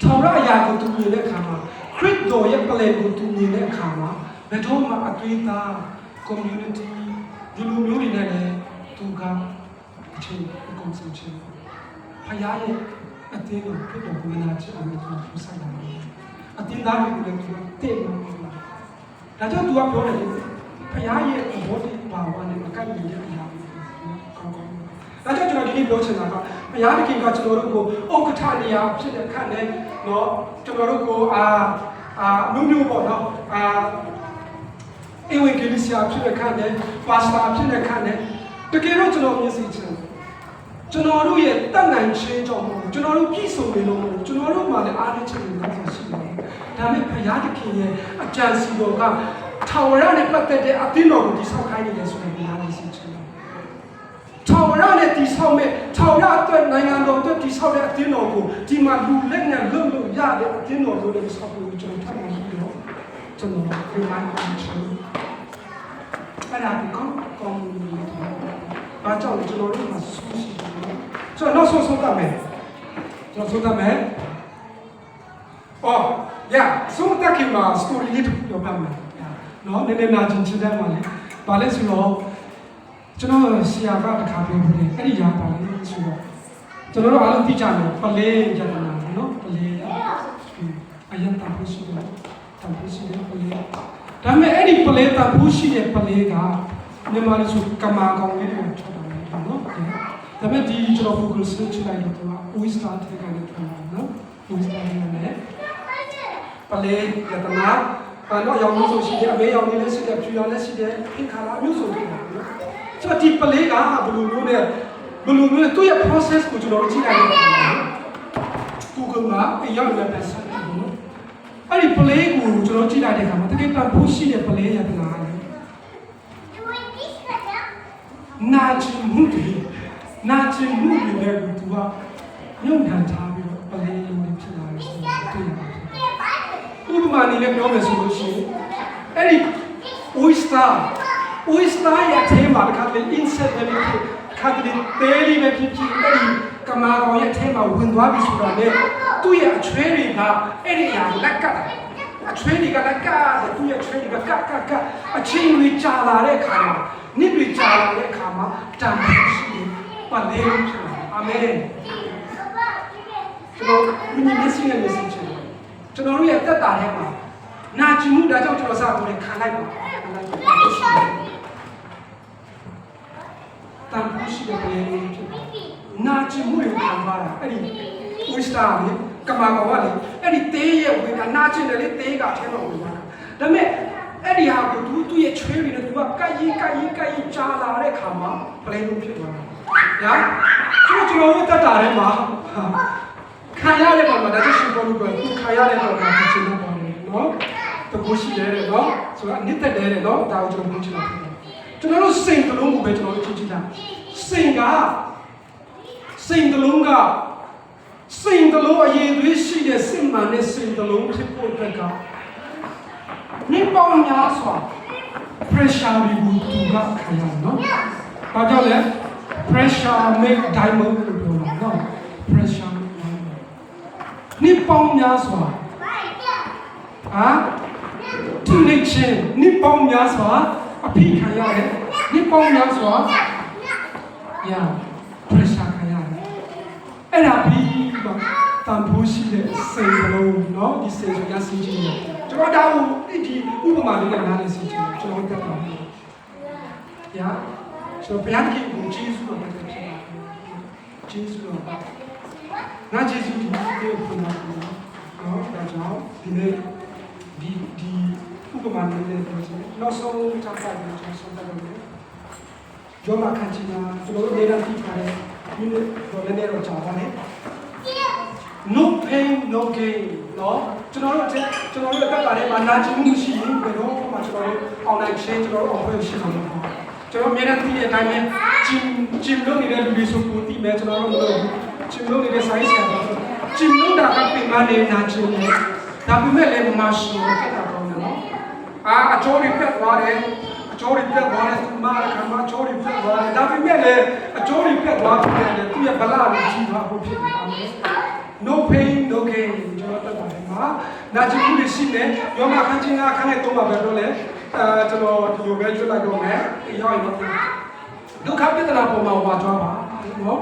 ထောင်ရအရာကိုသူမြင်တဲ့ခါမှာခရစ်တော်ရဲ့ plan ကိုသူမြင်တဲ့ခါမှာဘယ်တော့မှအသွေးသား community ဒီလိုမျိုးတွေနဲ့လည်းသူကအချင်းအကုန်ဆုံးချင်းဖယားရဲ့အတင်းကိုဖြစ်တော်မူနာချင်အောင်သူဆိုင်တာအတင်းသားတွေကိုလည်းသူတည့်မှာဖြစ်လာဒါကြောင့်သူကပြောတယ်ဖယားရဲ့ဘောဓိပါဝါနဲ့အကန့်အသတ်တဲ့အရာတွေကောင်းကောင်းဒါကြောင့်ကျွန်တော်ဒီနေ့ပြောချင်တာကဖယားတခင်ကကျွန်တော်တို့ကိုဥက္ကဋ္ဌနေရာဖြစ်တဲ့ခန့်နဲ့နော်ကျွန်တော်တို့ကိုမျိုးပေါ့နော်ဧဝံဂေလိဆရာဖြစ်တဲ့ခန့်နဲ့ပါစတာဖြစ်တဲ့ခန့်နဲ့တကယ်တော့ကျွန်တော်မျက်စိချင်းကျွန်တော်တို့ရဲ့တတ်နိုင်ခြင်းကြောင့်ကျွန်တော်တို့ပြည့်စုံနေလို့ကျွန်တော်တို့မှလည်းအားနည်းချက်တွေများစွာရှိတယ်။ဒါမဲ့ဘုရားသခင်ရဲ့အကြံစီတော်ကထာဝရနဲ့ပတ်သက်တဲ့အသင်းတော်ကိုတည်ဆောက်ခိုင်းနေတယ်ဆိုတဲ့အားနည်းချက်ချင်း။ထာဝရနဲ့တည်ဆောက်မဲ့ထာဝရအတွက်နိုင်ငံတော်အတွက်တည်ဆောက်တဲ့အသင်းတော်ကိုဒီမှာလူလက်နဲ့လုံလို့ရတဲ့အသင်းတော်ကိုလည်းဆောက်ဖို့ကျွန်တော်ထပ်မံပြီးတော့ကျွန်တော်ဒီမှာအောင်ချင်အဲ့ဒါကိုကောင်းအားကြောင့်ကျွန်တော်တို့မှာဆူရှိတယ်။ဆိုတော့နောက်ဆုံးတာမယ်။ကျွန်တော်ဆုံးတာမယ်။အော် yeah ဆုံးတာကိမှာ story လေးတစ်ခုပြောပြမယ်။နော်နည်းနည်းနာကျင်ချင်တယ်မှာလေ။ဘာလဲဆိုတော့ကျွန်တော်ဆရာကတစ်ခါပြောပြတယ်။အဲ့ဒီရာပါလေဆိုတော့ကျွန်တော်တို့အားလုံးသိကြတယ်ပလဲရတနာနော်ပလဲအယံတဖို့ရှိတယ်။တဖို့ရှိတယ်ပလဲ။ဒါပေမဲ့အဲ့ဒီပလဲတဖို့ရှိတဲ့ပလဲကမြန်မာလူစုကမာကောင်လေးတွေထွက်တာနော်။ဒါပေမဲ့ဒီကျွန်တော် focus လုပ်ချင်တဲ့တော့ oyster ထဲကနေထွက်တာနော်။ oyster နဲ့ပလဲရတနာတော့ရောင်လို့ဆိုရှိတယ်အမေရောင်လေးလည်းရှိတယ်ဖြူရောင်လည်းရှိတယ်ပင်ခါလာမျိုးစုံတွေနော်။ဆိုတော့ဒီပလဲကဘယ်လိုမျိုးနဲ့သူ့ရဲ့ process ကိုကျွန်တော်ကြည့်လိုက်တယ်။ Google မှာအရောက်ရတဲ့ site နော်။အဲ့ဒီပလဲကိုကျွန်တော်ကြည့်လိုက်တဲ့အခါမှာတကယ်တော့ဖို့ရှိတဲ့ပလဲရတနာနာချင်မှုတွေနဲ့သူကညှို့နှံထားပြီးတော့ပလဲလေးဖြစ်လာတယ်ဆိုတော့တွေ့ရတယ်ဥပမာအနေနဲ့ပြောမယ်ဆိုလို့ရှိရင်အဲ့ဒီ oyster ရဲ့အထဲမှာတစ်ခါတလေ insect ပဲဖြစ်ခါတလေသေးလေးပဲဖြစ်အဲ့ဒီကမာကောင်ရဲ့အထဲမှာဝင်သွားပြီဆိုတာနဲ့သူ့ရဲ့အချွဲတွေကအဲ့ဒီအရာလက်ကတ်အချွဲတွေကလက်ကတ်သူ့ရဲ့အချွဲတွေကကတ်အချင်းတွေကြာလာတဲ့အခါမှာနိဗ္ဗာန်ကြာလာတဲ့အခါမှာတန်ဖိုးရှိတယ်ပလဲလို့ဖြစ်လာအာမင်ကျွန်တော်ဝိညာဉ်မျက်စိနဲ့မျက်စိချင်းကျွန်တော်တို့ရဲ့တက်တာထဲမှာနာကျင်မှုဒါကြောင့်ကျွန်တော်စပြောတယ်ခံလိုက်ပါတန်ဖိုးရှိတဲ့ပလဲလို့ဖြစ်လာနာကျင်မှုတွေခံသွားတာအဲ့ဒီ oyster နဲ့ ကမာကောင်ကလေအဲ့ဒီသေးရဲ့ဝင်တာနာကျင်တယ်လေသေးကထဲမှာဝင်သွားတာဒါပေမဲ့အဲ့ဒီဟာကိုသူ့ရဲ့ချွေးပြီးတော့သူကကတ်ကြီးကြားလာတဲ့ခါမှာပလဲလုံးဖြစ်သွားတာညာကျွန်တော်တို့တတ်တာထဲမှာခံရတဲ့ပုံမှာဒါချင်းပေါ်လို့ပြောသူခံရတဲ့ပုံမှာသူချင်းတော့ပေါ်တယ်နော်တကူရှိတယ်နော်ဆိုတော့အနစ်သက်တယ်နော်ဒါကိုကျွန်တော်ပြောချင်တာကျွန်တော်တို့စိတ်ကလုံးကိုပဲကျွန်တော်တို့ကြည့်တာစိတ်ကစိတ်ကလုံးအရေးသွေးရှိတဲ့စိတ်မှန်တဲ့စိတ်ကလုံးဖြစ်ဖို့အတွက်ကနေပေါင်းများစွာ pressure ကိုသူကခံရနော်ဘာကြောင့်လဲ pressure make diamond လို့ပြောတာနော် pressure နေပေါင်းများစွာဒီနေ့ချင်းနေပေါင်းများစွာအဖိခံရတယ်နေပေါင်းများစွာpressure ခံရတယ်အဲ့ဒါပြီးတော့တန်ဖိုးရှိတဲ့စိတ်ကလုံးเนาะဒီစိတ်ဆိုရစီခြင်းတယ်ကျွန်တော်ဒါကိုဒီဥပမာလေးနဲ့နားလည်စီခြင်းကျွန်တော်တက်ပါမယ်ဆိုဘုရားကြီးကိုကျေးဇူးတော်ဖြစ်ပါတယ်ကျေးဇူးတော်ငါကျေးဇူးဒီကိုပြန်လာเนาะဒါကြောင့်ဒီနေ့ဒီဥပမာလေးနဲ့ပြောချင်တယ်နောက်ဆုံးချပ်ပါတယ်ကျွန်တော်ဆုံးသက်လို့ယောမခန့်ချင်တာကျွန်တော်တို့နေရာကြည့်ပါတယ်ဒီနေ့တော့လည်းတော့ကြာပါနဲ့ no pain no gain เนาะကျွန်တော်တို့တက်တာထဲမှာနာကျင်မှုရှိရင်ဘယ်တော့မှကျွန်တော်တို့ online chain ကျွန်တော်တို့ offer ရှိမှာမဟုတ်ဘူးကျွန်တော်မြေနဲ့တည်တဲ့အတိုင်းပဲဂျင်လုပ်နေတဲ့လူတွေဆိုပိုတီးမယ်ကျွန်တော်တို့မလုပ်ဘူးဂျင်လုပ်နေတဲ့ size ဆရာတော်ဂျင်လုပ်တာကပြင်မနေနာကျင်တယ်ဒါပေမဲ့လည်းမရှိဘူးတက်တာတော့နော်အချိုးတွေပြတ်သွားတယ်အချိုးတွေပြတ်သွားတယ်သူမကမှအချိုးတွေပြတ်သွားတယ်ဒါပေမဲ့လည်းအချိုးတွေပြတ်သွားတယ်သူရဲ့ဗလာကိုကြည့်သွားဖို့ဖြစ်နေတယ် no pain no gain ကျွန်တော်တက်ပါတယ်မှာနာကျင်မှုရှိနေရောမခန်းချင်းကခန်းနဲ့တော့မှာပဲတော့လေကျွန်တော်ဒီလိုပဲကျွတ်လိုက်တော့မယ်ရောက်ရင်တော့ဒုက္ခပြဿနာပေါ်မှာဝါကြွားပါနော်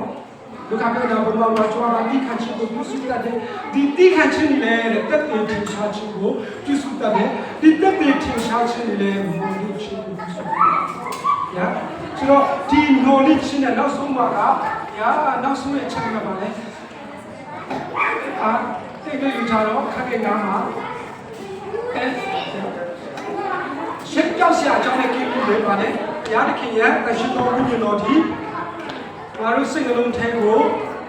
ဒုက္ခပြဿနာပေါ်မှာဝါကြွားတာဒီခန်းချင်းကိုပြုစုတတ်တယ်ဒီခန်းချင်းလေတဲ့တက်တဲ့ထင်ရှားခြင်းကိုပြုစုတတ်တယ်ဒီတက်တဲ့ထင်ရှားခြင်းလေမော်လေးခြင်းကိုပြုစုတတ်တယ်ဆိုတော့ဒီ knowledge နဲ့နောက်ဆုံးမှာကနောက်ဆုံးရဲ့ချက်မှာပါလေစိတ်တွေယူကြတော့ခက်ခဲနားမှာရှက်ကြောက်စရာအကြောင်းနဲ့ကိလို့ပဲပါလေဘုရားသခင်ရဲ့တရှိတော်ဝိညာဉ်တော်ဒီငါတို့စိတ်နှလုံးထဲကို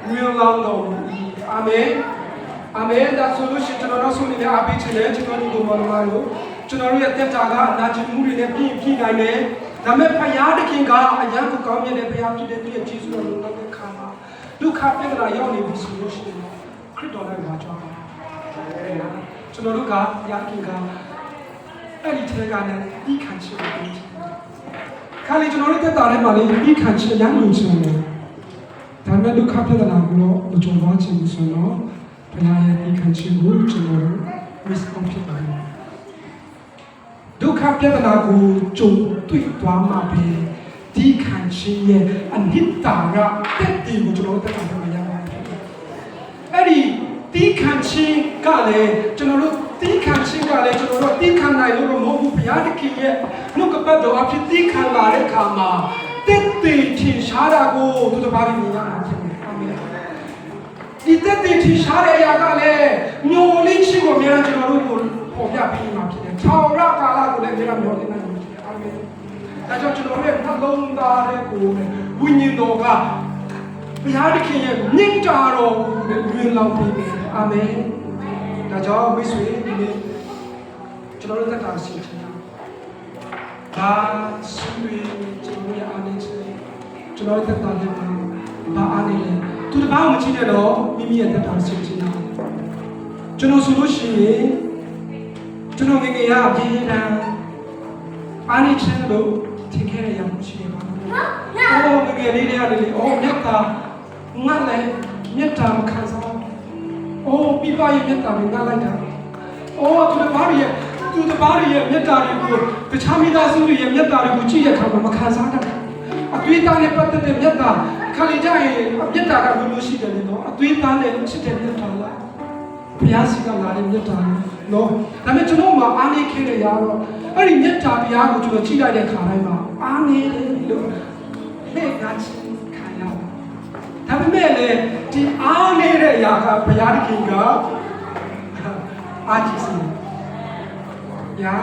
ဝင်လောင်းတော်မူ၏အာမင်အာမင်ဒါဆိုလို့ရှိရင်ကျွန်တော်တို့ဆုံးနေတဲ့အားပေးခြင်းနဲ့ကျွန်တော်တို့ဘောလုံးတို့ကျွန်တော်တို့ရဲ့တက်တာကနာကျင်မှုတွေနဲ့ပြည့်နိုင်တယ်ဒါပေမဲ့ဘုရားသခင်ကအရန်ကိုကောင်းမြတ်တဲ့ဘုရားဖြစ်တဲ့သူရဲ့ကျေးဇူးတော်ကိုလည်းခံပါဒုက္ခပြဿနာရောက်နေပြီဆိုလို့ရှိရင်ခရစ်တော်နဲ့ဝါကြွားပါကျွန်တော်တို့ကယာကင်ကအဲ့ဒီထဲကလည်းဒီခံချင်တယ်ခါလေကျွန်တော်တို့တက်တာထဲမှာလေဒီခံချင်ရမ်းလို့ဆိုတယ်ဒါပေမဲ့ဒုက္ခပြဿနာကိုတော့မကြုံသွားချင်ဘူးဆိုတော့ဘုရားရဲ့ဒီခံချင်ကိုကျွန်တော်တို့ miss ဖြစ်ပါတယ်ဒုက္ခပြဿနာကိုကြုံတွေ့သွားမှာပဲဒီခံချင်ရဲ့အနိတ္တကတက်တည်ကိုကျွန်တော်တို့တက်တာထဲမှာရပါတယ်အဲ့ဒီတီးခံခြင်းကလည်းကျွန်တော်တို့တီးခံခြင်းကလည်းကျွန်တော်တို့တီးခံနိုင်လို့မဟုတ်ဘူးဘုရားသခင်ရဲ့နှုတ်ကပတ်တော်အဖြစ်တီးခံလာတဲ့အခါမှာတက်တည်ထင်ရှားတာကိုသူတစ်ပါးမြင်ရမှာဖြစ်တယ်အာမင်ဒီတက်တည်ထင်ရှားတဲ့အရာကလည်းညိုလင်းခြင်းကိုအများကြီးကျွန်တော်တို့ကိုပေါ်ပြပေးမှာဖြစ်တယ်။ထောင်ရကာလကိုလည်းအများကြီးမျှော်လင့်နိုင်မှာဖြစ်တယ်အာမင်ဒါကြောင့်ကျွန်တော်တို့ရဲ့နှလုံးသားရဲ့ကိုယ်ဝိညာဉ်တော်ကဘုရားသခင်ရဲ့မြင့်တာတော်ကိုဝင်လောင်းပေးမယ်အာမင်ဒါကြောင့်မိတ်ဆွေဒီနေ့ကျွန်တော်တို့တက်တာရှိချင်တာဒါဆွေကျွန်တော်ရဲ့အားနည်းချက်ကျွန်တော်တက်တာလည်းဘာအားနည်းလဲသူတစ်ပါးမကြည့်နဲ့တော့မိမိရဲ့တက်တာရှိချင်တာကျွန်တော်ဆိုလို့ရှိရင်ကျွန်တော်ငယ်ငယ်ရအပြင်းထန်အားနည်းချက်လို့ထင်ခဲ့ရရမှုရှိတယ်ပါအော်ငယ်ငယ်လေးတွေကလည်းအော်မြတ်တာငါလည်းမြတ်တာမခံစားဘူး။အိုးပြပရဲ့မြတ်တာကိုငါလိုက်တာ။အိုးသူတစ်ပါးရဲ့မြတ်တာတွေကိုတခြားမိသားစုတွေရဲ့မြတ်တာတွေကိုကြည့်ရခါမှာမခံစားတတ်ဘူး။အသွေးသားနဲ့ပတ်သက်တဲ့မြတ်တာခါလေကြရင်မြတ်တာကဘယ်လိုရှိတယ်လဲနော်။အသွေးသားနဲ့ချစ်တဲ့မြတ်တာလား။ဘုရားရှိခိုးလာတဲ့မြတ်တာနော်။ဒါပေမဲ့ကျွန်တော်မှအားနေခဲ့ရတော့အဲ့ဒီမြတ်တာတရားကိုကျွန်တော်ကြည့်လိုက်တဲ့ခါတိုင်းမှာအားနေတယ်လို့လက်ငါချင်းခံရတာ။ဒါ ဒါပေမဲ့လေဒီအားနေတဲ့အရာကဘုရားသခင်ကအာကြည့်စီညာ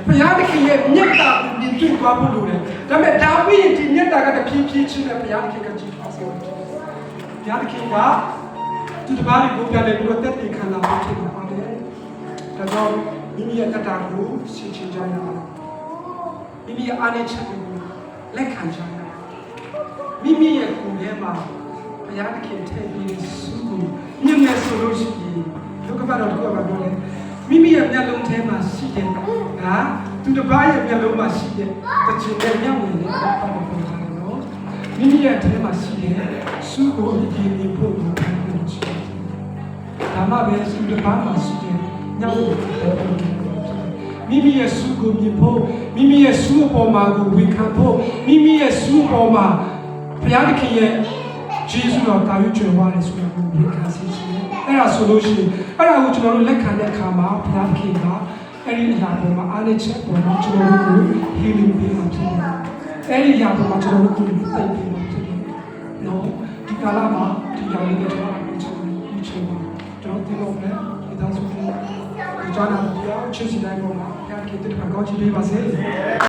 ဘုရားသခင်ရဲ့မြတ်တာကိုမြင်တွေ့သွားဖို့လိုတယ်ဒါပေမဲ့ဒါပြီးရင်ဒီမြတ်တာကတဖြည်းဖြည်းချင်းနဲ့ဘုရားသခင်ကကြည့်သွားစေတယ်ဘုရားသခင်ကသူတပါးကိုပြန်လဲပြီးတော့တက်တည်ခံလာဖို့ဖြစ်ပါတယ်ဒါကြောင့်မိမိရဲ့တတာကိုရှင်းချကြရအောင်မိမိရဲ့အားနည်းချက်တွေကိုလက်ခံကြရအောင်မိမိရဲ့ကိုယ်ထဲမှာဘုရားသခင်ထည့်ပြီးစုကိုမြင်မယ်ဆိုလို့ရှိရင်ဒုက္ခပါတော့ဒုက္ခပါပြောတယ်မိမိရဲ့မျက်လုံးထဲမှာရှိတဲ့ဟာသူတစ်ပါးရဲ့မျက်လုံးမှာရှိတဲ့တချင်တဲ့မျက်ဝင်နဲ့ပတ်သက်ပုံစံနော်မိမိရဲ့ထဲမှာရှိတဲ့စုကိုဒီနေ့ဖို့ကိုခံလို့ရှိတယ်ဒါမှပဲစုတစ်ပါးမှာရှိတဲ့မျက်ဝင်ကိုမိမိရဲ့စုကိုမြင်ဖို့မိမိရဲ့စုအပေါ်မှာကိုဝေခံဖို့မိမိရဲ့စုအပေါ်မှာဘုရားသခင်ရဲ့ယေရှုတော်တာယူကျွယ်ဝတယ်ဆိုတော့ဝေခံစီခြင်းအဲ့ဒါဆိုလို့ရှိရင်အဲ့ဒါကိုကျွန်တော်တို့လက်ခံတဲ့အခါမှာဘုရားသခင်ကအဲ့ဒီအရာပေါ်မှာအားနဲ့ချက်ပေါ်မှာကျွန်တော်တို့ကို healing ပေးမှာဖြစ်တယ်အဲ့ဒီအရာပေါ်မှာကျွန်တော်တို့ကိုသိပေးမှာဖြစ်တယ်နော်ဒီကာလမှာဒီအရာလေးတွေကျွန်တော်တို့ကျွန်တော်ဒီလိုပဲဒီတော့ဆိုကျွန်တော်နာမည်ချစ်စီတိုင်းပေါ်မှာဘုရားသခင်တခါကောင်းချီးပေးပါစေ